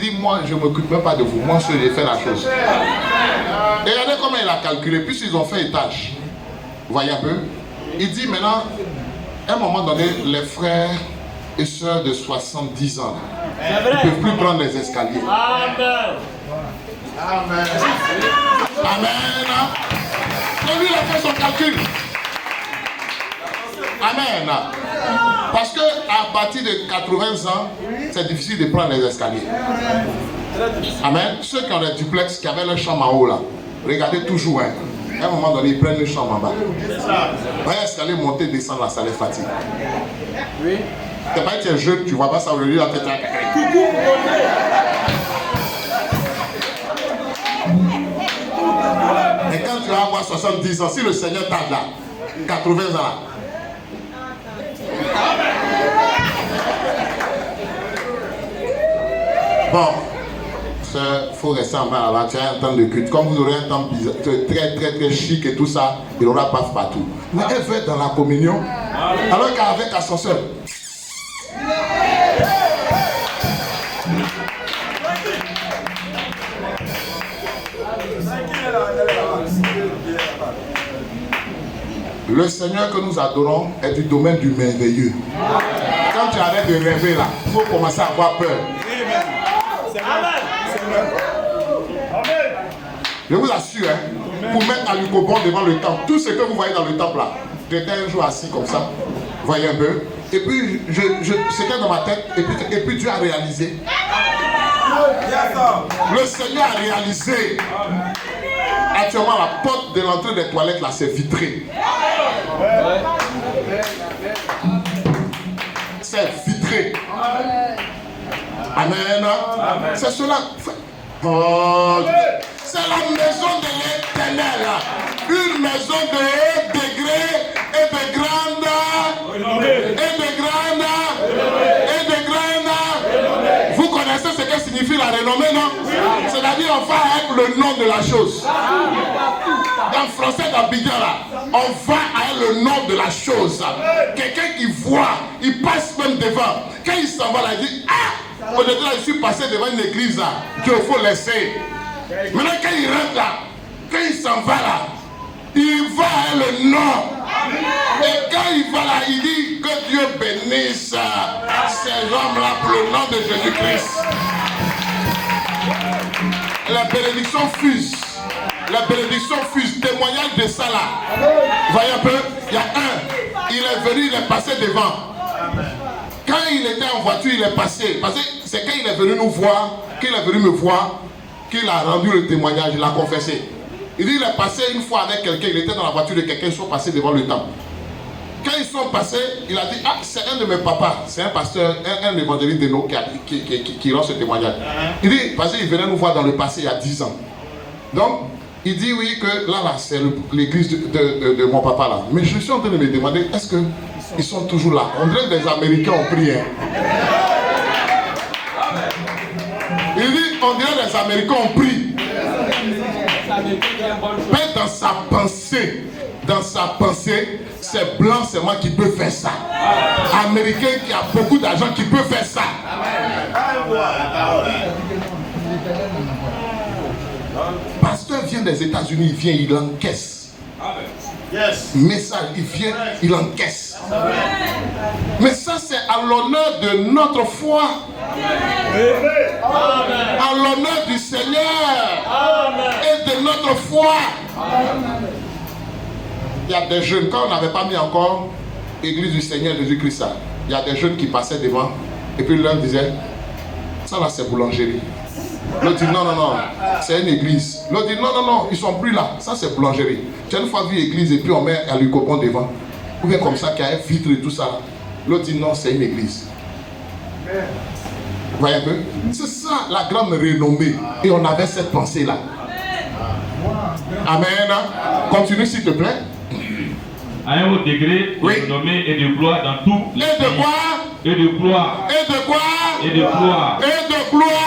dit, moi, je ne m'occupe même pas de vous. Moi, seul, j'ai fait la chose. Et regardez comment il a calculé, puisqu'ils ont fait étage. Vous voyez un peu? Il dit maintenant, à un moment donné, les frères et sœurs de 70 ans, ils ne peuvent plus prendre les escaliers. Amen. Amen. Amen. Et lui, il a fait son calcul. Amen. Parce que à partir de 80 ans, c'est difficile de prendre les escaliers. Amen. Ceux qui ont des duplex, qui avaient leur chambre en haut là, regardez toujours. Hein. À un moment donné, ils prennent le chambre en bas. Voyez l'escalier monter, descendre, là, ça les fatigue. Oui. C'est pas que tu es jeune, tu vois pas ça aujourd'hui, la tête. Et quand tu vas avoir 70 ans, si le Seigneur t'aide là, 80 ans là, bon, il faut rester en bas là, tu as un temps de culte. Comme vous aurez un temps très chic et tout ça, il aura pas partout. Mais elle veut être dans la communion, alors qu'avec ascenseur. Le Seigneur que nous adorons est du domaine du merveilleux. Quand tu arrêtes de rêver là, il faut commencer à avoir peur. Je vous assure, hein, pour mettre à l'Ucobon devant le temple, tout ce que vous voyez dans le temple là, j'étais un jour assis comme ça, vous voyez un peu, et puis c'était dans ma tête, et puis Dieu a réalisé. Le Seigneur a réalisé. Actuellement, la porte de l'entrée des toilettes là, c'est vitré. C'est vitré. Amen. C'est cela. Oh, c'est la maison de l'Éternel. Une maison de haut degré et de grande. Vous connaissez ce que signifie la renommée, non? C'est-à-dire on va avec le nom de la chose. Dans le français d'Abidjan là, on va avec le nom de la chose. Quelqu'un qui voit, il passe même devant. Quand il s'en va là, il dit ah! Aujourd'hui là, je suis passé devant une église là, qu'il faut laisser. Maintenant quand il rentre là, quand il s'en va là, il va avec le nom. Et quand il va là, il dit que Dieu bénisse ces hommes-là pour le nom de Jésus-Christ. La bénédiction fuse. La bénédiction fuse. Témoignage de ça là. Voyez un peu, il y a un. Il est venu, il est passé devant. Quand il était en voiture, il est passé. Parce que c'est quand il est venu nous voir, qu'il est venu me voir, qu'il a rendu le témoignage, il a confessé. Il dit il est passé une fois avec quelqu'un, il était dans la voiture de quelqu'un, ils sont passés devant le temple. Quand ils sont passés, il a dit ah, c'est un de mes papas, c'est un pasteur, un évangéliste de nous qui rend ce témoignage. Il dit, parce qu'il venait nous voir dans le passé il y a 10 ans. Donc, il dit oui que là c'est l'église de mon papa là. Mais je suis en train de me demander, est-ce qu'ils sont toujours là? On dirait que les Américains ont pris. Hein. Il dit, on dirait que les Américains ont pris. Mais dans sa pensée, c'est blanc, c'est moi qui peux faire ça. Américain qui a beaucoup d'argent qui peut faire ça. Pasteur vient des États-Unis, il vient, il encaisse. Message, il vient, il encaisse. Mais ça, c'est à l'honneur de notre foi. À l'honneur du Seigneur et de notre foi. Il y a des jeunes, quand on n'avait pas mis encore Église du Seigneur Jésus-Christ, il y a des jeunes qui passaient devant et puis l'un disait, ça là c'est boulangerie. L'autre dit non, c'est une église. L'autre dit non, ils sont plus là, ça c'est boulangerie. Tu as une fois vu église et puis on met un Lucobon devant. Ou bien comme ça, qu'il y a un filtre et tout ça. L'autre dit non, c'est une église. Vous voyez un peu? C'est ça la grande renommée. Et on avait cette pensée là. Amen. Continue s'il te plaît. À un haut degré de renommée et de gloire dans tout les pays. Et de quoi? Et de gloire. Et de quoi? Et de gloire. Et de gloire.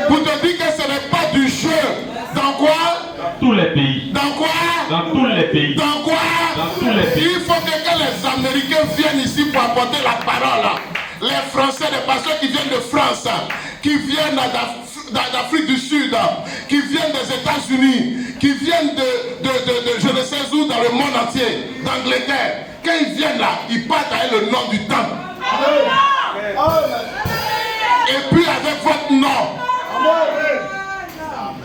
Pour te dire que ce n'est pas du jeu. Dans quoi? Tous les pays. Dans quoi? Dans tous les pays. Dans quoi? Dans tous les pays. Il faut que les Américains viennent ici pour apporter la parole. Les Français, les pasteurs qui viennent de France, qui viennent d'Afrique du Sud, qui viennent des États-Unis, qui viennent de je ne sais où dans le monde entier, d'Angleterre. Quand ils viennent là, ils partent avec le nom du temple. Et puis avec votre nom.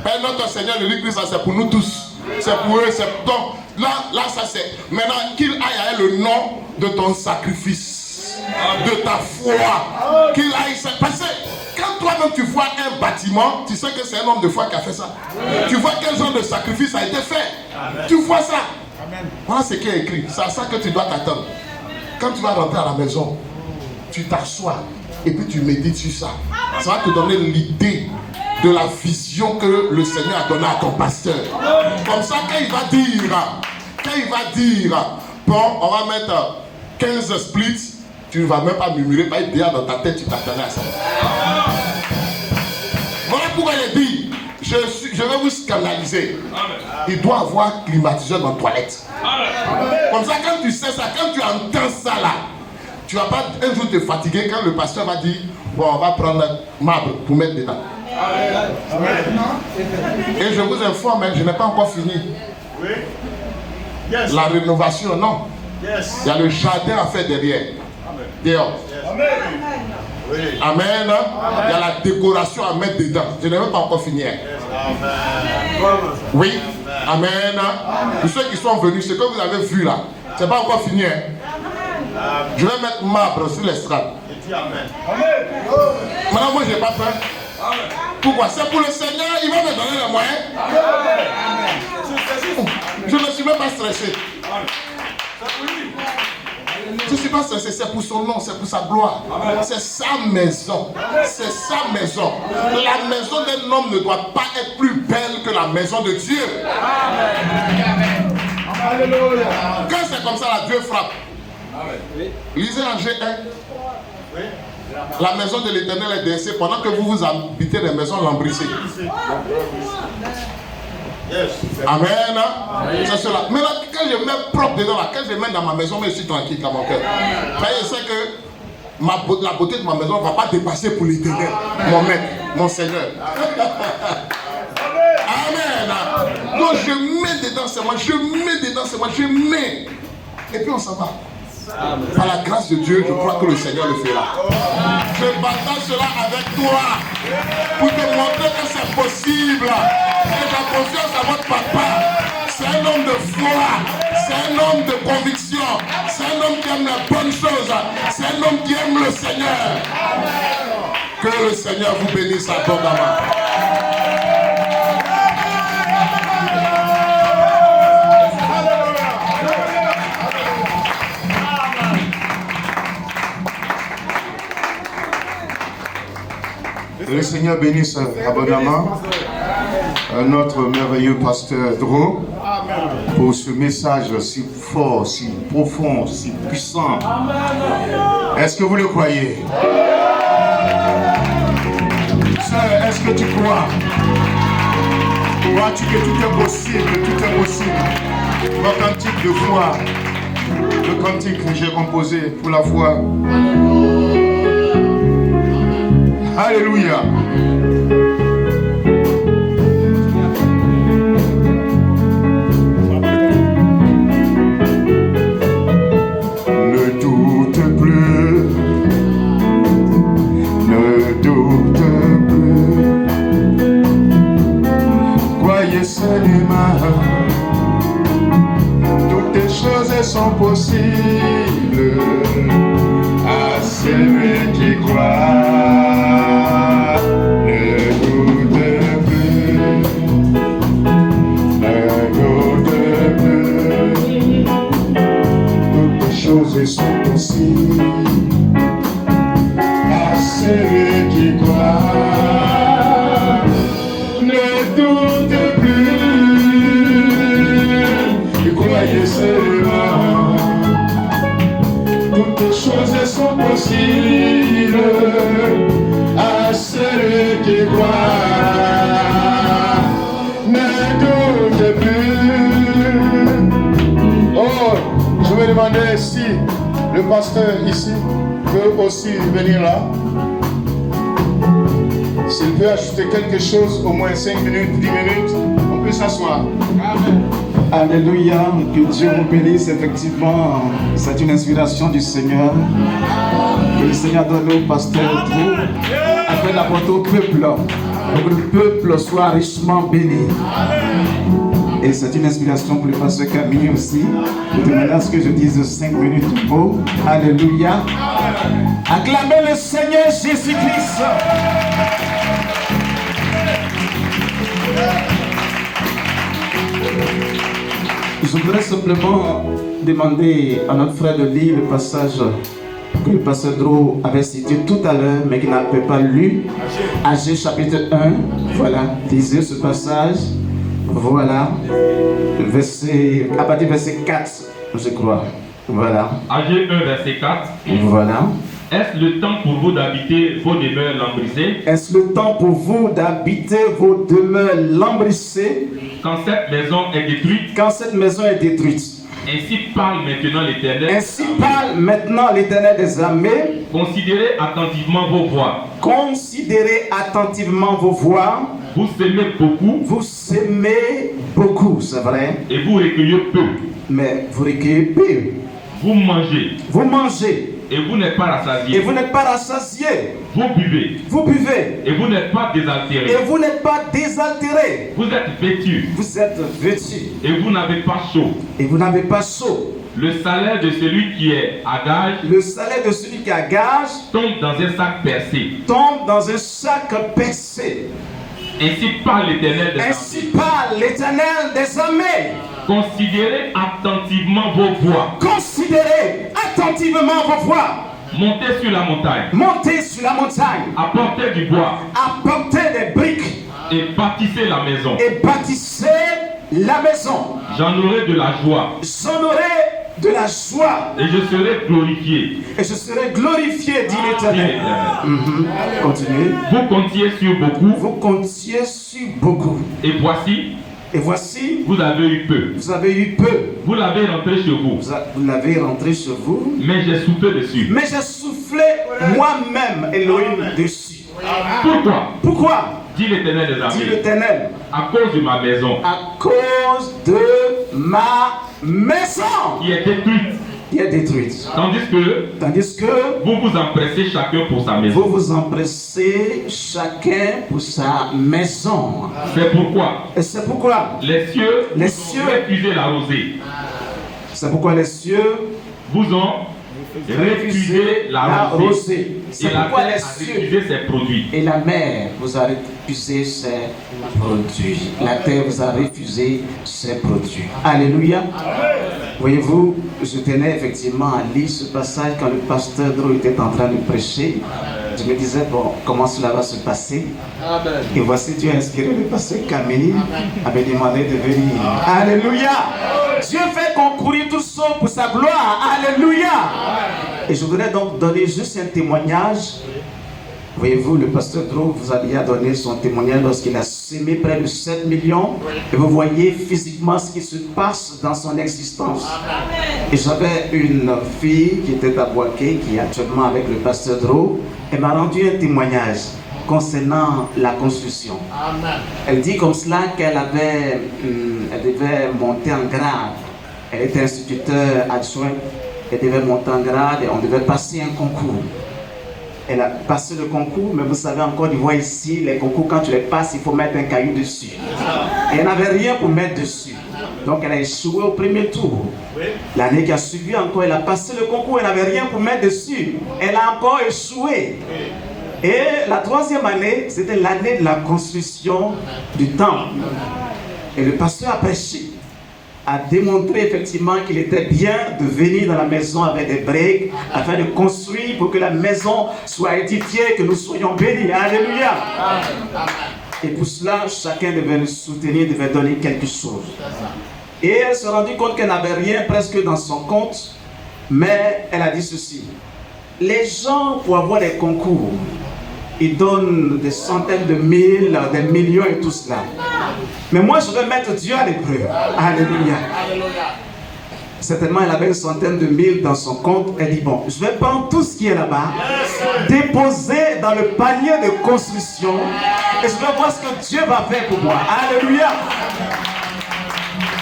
Père notre Seigneur, le Christ, ça c'est pour nous tous. C'est pour eux, c'est donc là ça c'est. Maintenant qu'il aille avec le nom de ton sacrifice, de ta foi, qu'il aille. Parce que quand toi-même tu vois un bâtiment, tu sais que c'est un homme de foi qui a fait ça. Tu vois quel genre de sacrifice a été fait. Tu vois ça. Voilà ce qui est écrit. C'est à ça que tu dois t'attendre. Quand tu vas rentrer à la maison, tu t'assois et puis tu médites sur ça. Ça va te donner l'idée de la vision que le Seigneur a donnée à ton pasteur. Comme ça, quand il va dire, bon, on va mettre 15 splits, tu ne vas même pas murmurer, pas être derrière dans ta tête, tu t'attendais à ça. Voilà pourquoi il dit, je vais vous scandaliser. Il doit avoir climatiseur dans la toilette. Comme ça, quand tu sais ça, quand tu entends ça là, tu ne vas pas un jour te fatiguer quand le pasteur va dire, bon, on va prendre marbre pour mettre dedans. Et je vous informe, je n'ai pas encore fini. La rénovation, non. Il y a le jardin à faire derrière. Dehors. Amen. Il y a la décoration à mettre dedans. Je n'ai même pas encore fini. Oui. Amen. Pour ceux qui sont venus, ce que vous avez vu là, c'est pas encore fini. Je vais mettre marbre sur l'estrade. Maintenant, moi, je n'ai pas peur. Pourquoi? C'est pour le Seigneur, il va me donner les moyens. Je ne suis même pas stressé. Je ne suis pas stressé, c'est pour son nom, c'est pour sa gloire. C'est sa maison. C'est sa maison. La maison d'un homme ne doit pas être plus belle que la maison de Dieu. Quand c'est comme ça, là, Dieu frappe. Lisez en G1. La maison de l'Éternel est dressée pendant que vous habitez des maisons lambrissées. Amen. C'est cela. Mais là, quand je mets propre dedans, là, quand je mets dans ma maison, je suis tranquille dans mon cœur. Je sais que la beauté de ma maison ne va pas dépasser pour l'Éternel, mon maître, mon Seigneur. Amen. Donc je mets dedans, c'est moi. Je mets dedans, c'est moi. Je mets. Et puis on s'en va. Par la grâce de Dieu, je crois que le Seigneur le fera. Je partage cela avec toi pour te montrer que c'est possible. Et j'ai confiance à votre papa. C'est un homme de foi, c'est un homme de conviction, c'est un homme qui aime les bonnes choses, c'est un homme qui aime le Seigneur. Que le Seigneur vous bénisse abondamment. Le Seigneur bénisse abondamment notre merveilleux pasteur Dro pour ce message si fort, si profond, si puissant. Est-ce que vous le croyez? Sœur, est-ce que tu crois? Crois-tu que tout est possible? Tout est possible. Mon cantique de foi, le cantique que j'ai composé pour la foi. Alléluia. Ne doute plus, ne doute plus, croyez seulement, toutes les choses sont possibles à celui qui croit. Sont possibles à celui qui croit. Ne doute plus, croyez seulement. Toutes choses sont possibles à celui qui croit. Ne doute plus. Oh, je vais demander si le pasteur ici peut aussi venir là. S'il peut ajouter quelque chose, au moins 5 minutes, 10 minutes, on peut s'asseoir. Alléluia, que Dieu vous bénisse. Effectivement, c'est une inspiration du Seigneur. Que le Seigneur donne au pasteur Drew afin d'apporter au peuple, pour que le peuple soit richement béni. Et c'est une inspiration pour le pasteur Camille aussi. Je demande à ce que je dise 5 minutes pour. Alléluia. Acclamez le Seigneur Jésus-Christ. Je voudrais simplement demander à notre frère de lire le passage que le pasteur Drew avait cité tout à l'heure, mais qu'il n'avait pas lu. Agé chapitre 1, voilà, lisez ce passage. Voilà, à partir du verset 4, je crois. Voilà. Agé 1, verset 4. Voilà. Est-ce le temps pour vous d'habiter vos demeures lambrissées? Est-ce le temps pour vous d'habiter vos demeures lambrissées? Quand cette maison est détruite. Quand cette maison est détruite. Ainsi parle maintenant l'Éternel. Ainsi parle maintenant l'Éternel des armées. Considérez attentivement vos voies. Considérez attentivement vos voies. Vous s'aimez beaucoup. Vous s'aimez beaucoup, c'est vrai. Et vous recueillez peu. Mais vous recueillez peu. Vous mangez. Vous mangez. Et vous n'êtes pas rassasié. Et vous n'êtes pas rassasié. Vous buvez. Vous buvez. Et vous n'êtes pas désaltéré. Et vous n'êtes pas désaltéré. Vous êtes vêtu. Vous êtes vêtu. Et vous n'avez pas chaud. Et vous n'avez pas chaud. Le salaire de celui qui est à gage. Le salaire de celui qui a gage. Tombe dans un sac percé. Tombe dans un sac percé. Ainsi parle l'Éternel des armées. Ainsi parle l'Éternel des armées. Considérez attentivement vos voies. Considérez attentivement vos voies. Montez sur la montagne. Montez sur la montagne. Apportez du bois. Apportez des briques. Et bâtissez la maison. Et bâtissez la maison. J'en aurai de la joie. J'en aurai de la joie. Et je serai glorifié. Et je serai glorifié, dit l'Éternel. Continuez. Vous comptiez sur beaucoup. Vous comptiez sur beaucoup. Et voici. Et voici. Vous avez eu peu. Vous avez eu peu. Vous l'avez rentré chez vous. Vous l'avez rentré chez vous. Mais j'ai soufflé dessus. Mais j'ai soufflé moi-même, Elohim, dessus. Pourquoi? Pourquoi? Dit l'Éternel des armées. Dit l'Éternel. À cause de ma maison. À cause de ma maison. Qui est détruite. Qui est détruite. Tandis que vous vous empressez chacun pour sa maison. Vous vous empressez chacun pour sa maison. C'est pourquoi. Et c'est pourquoi les cieux refusé la rosée. C'est pourquoi les cieux vous ont refusé la rosée. Et la terre a refusé ses produits. Et la mer vous a refusé ses produits. La terre vous a refusé ses produits. Alléluia. Voyez-vous, je tenais effectivement à lire ce passage quand le pasteur Drew était en train de prêcher. Je me disais, bon, comment cela va se passer? Amen. Et voici, Dieu a inspiré le pasteur Camille à me demander de venir. Alléluia. Dieu fait concourir tout ça pour sa gloire. Alléluia. Et je voudrais donc donner juste un témoignage. Voyez-vous, le pasteur Drew vous a donné son témoignage lorsqu'il a sémé près de 7 millions. Et vous voyez physiquement ce qui se passe dans son existence. Et j'avais une fille qui était à Boaké, qui est actuellement avec le pasteur Drew. Elle m'a rendu un témoignage concernant la construction. Elle dit comme cela qu'elle devait monter en grade. Elle était instituteur adjoint. Elle devait monter en grade et on devait passer un concours. Elle a passé le concours, mais vous savez encore, du voit ici, les concours, quand tu les passes, il faut mettre un caillou dessus. Et elle n'avait rien pour mettre dessus. Donc elle a échoué au premier tour. L'année qui a suivi encore, elle a passé le concours, elle n'avait rien pour mettre dessus. Elle a encore échoué. Et la troisième année, c'était l'année de la construction du temple. Et le pasteur a prêché, a démontré effectivement qu'il était bien de venir dans la maison avec des briques afin de construire pour que la maison soit édifiée, que nous soyons bénis. Alléluia. Et pour cela, chacun devait le soutenir, devait donner quelque chose. Et elle se rendit compte qu'elle n'avait rien presque dans son compte, mais elle a dit ceci: les gens, pour avoir des concours, ils donnent des centaines de mille, des millions et tout cela. Mais moi, je vais mettre Dieu à l'épreuve. Alléluia. Certainement, elle avait une centaine de mille dans son compte. Elle dit, bon, je vais prendre tout ce qui est là-bas, déposer dans le panier de construction et je vais voir ce que Dieu va faire pour moi. Alléluia.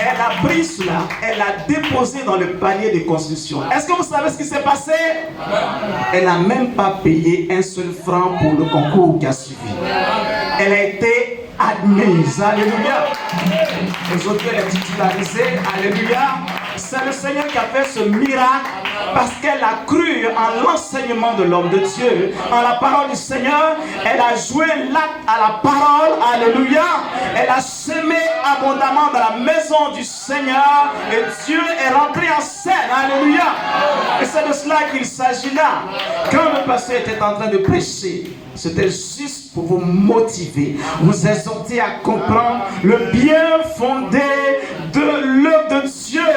Elle a pris cela, elle l'a déposé dans le panier de construction. Est-ce que vous savez ce qui s'est passé? Elle n'a même pas payé un seul franc pour le concours qui a suivi. Elle a été admise. Alléluia. Aujourd'hui, elle est titularisée. Alléluia. C'est le Seigneur qui a fait ce miracle parce qu'elle a cru en l'enseignement de l'homme de Dieu, en la parole du Seigneur. Elle a joué l'acte à la parole. Alléluia. Elle a semé abondamment dans la maison du Seigneur et Dieu est rentré en scène. Alléluia. Et c'est de cela qu'il s'agit là. Quand le pasteur était en train de prêcher, c'était juste pour vous motiver, vous exhorter à comprendre le bien fondé de l'œuvre de Dieu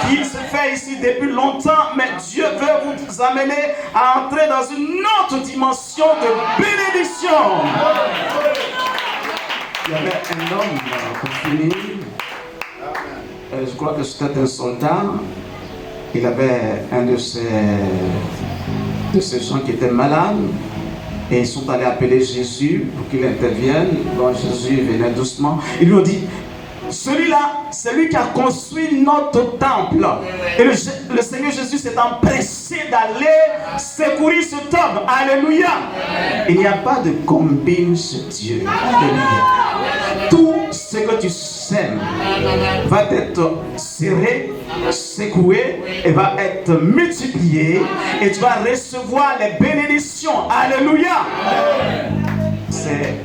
qui se fait ici depuis longtemps, mais Dieu veut vous amener à entrer dans une autre dimension de bénédiction. Il y avait un homme, pour finir, je crois que c'était un soldat, il avait un de ces gens qui étaient malades. Et ils sont allés appeler Jésus pour qu'il intervienne. Bon, Jésus venait doucement. Ils lui ont dit, celui-là, c'est lui qui a construit notre temple. Et le Seigneur Jésus s'est empressé d'aller secourir cet homme. Alléluia. Il n'y a pas de combine chez Dieu. Alléluia. Tout ce que tu sèmes va être serré, secoué et va être multiplié et tu vas recevoir les bénédictions. Alléluia. C'est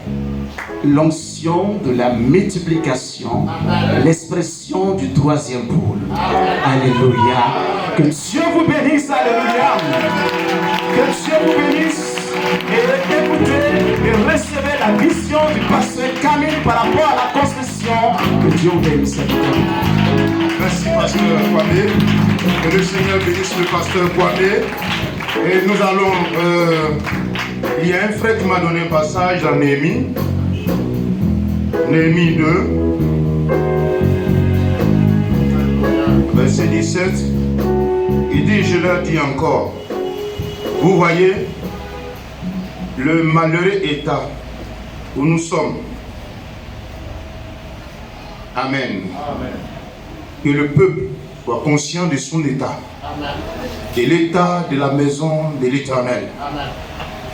l'onction de la multiplication, l'expression du troisième pôle. Alléluia. Que Dieu vous bénisse. Alléluia. Que Dieu vous bénisse. Et écoutez et recevez la vision du pasteur Camille par rapport à la construction. Que Dieu vous bénisse. Merci pasteur Kwame. Que le Seigneur bénisse le pasteur Kwame. Et nous allons... il y a un frère qui m'a donné un passage dans Néhémie. Néhémie 2. Verset 17. Il dit, je leur dis encore. Vous voyez le malheureux état où nous sommes. Amen. Amen. Que le peuple soit conscient de son état. Amen. Et l'état de la maison de l'Éternel.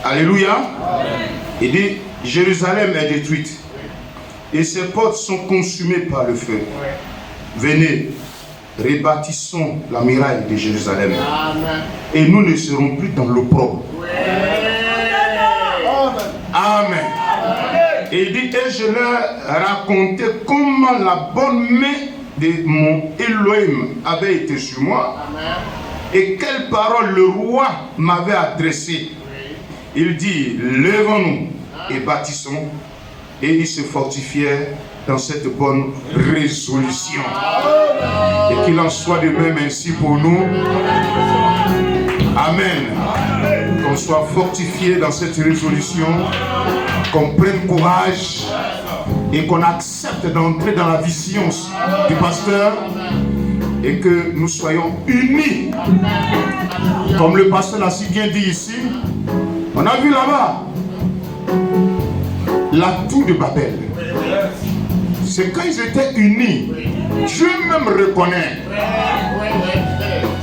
Alléluia. Amen. Il dit, Jérusalem est détruite et ses portes sont consumées par le feu. Venez, rebâtissons la muraille de Jérusalem. Amen. Et nous ne serons plus dans l'opprobre. Amen. Et il dit, et je leur racontais comment la bonne main de mon Elohim avait été sur moi. Amen. Et quelle parole le roi m'avait adressée. Il dit, levons-nous et bâtissons. Et ils se fortifièrent dans cette bonne résolution. Et qu'il en soit de même ainsi pour nous. Amen. Qu'on soit fortifiés dans cette résolution, qu'on prenne courage et qu'on accepte d'entrer dans la vision du pasteur et que nous soyons unis. Comme le pasteur l'a si bien dit ici, on a vu là-bas la tour de Babel. C'est quand ils étaient unis, Dieu même reconnaît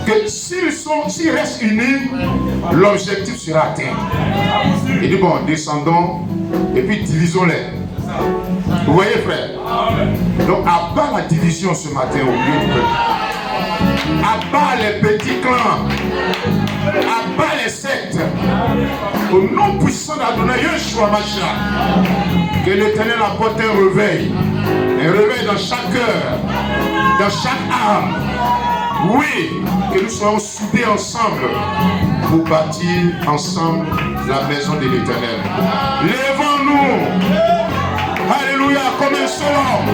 que s'ils restent unis, l'objectif sera atteint. Il dit, bon, descendons et puis divisons-les. Vous voyez, frère? Donc, abat la division ce matin au milieu du peuple. Abat les petits clans. Abat les sectes. Au nom puissant d'Adonai Yeshua Mashiach. Que l'Éternel apporte un réveil dans chaque cœur, dans chaque âme. Oui, que nous soyons soudés ensemble pour bâtir ensemble la maison de l'Éternel. Lèvons-nous. Alléluia, comme un seul homme.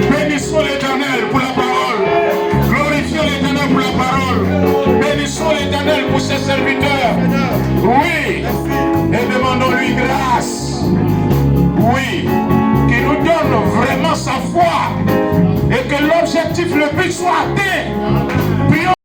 Bénissons l'Éternel pour la parole. Glorifions l'Éternel pour la parole. Bénissons l'Éternel pour ses serviteurs. Oui, et demandons-lui grâce. Oui, qu'il nous donne vraiment sa foi et que l'objectif objectif, le but soit atteint.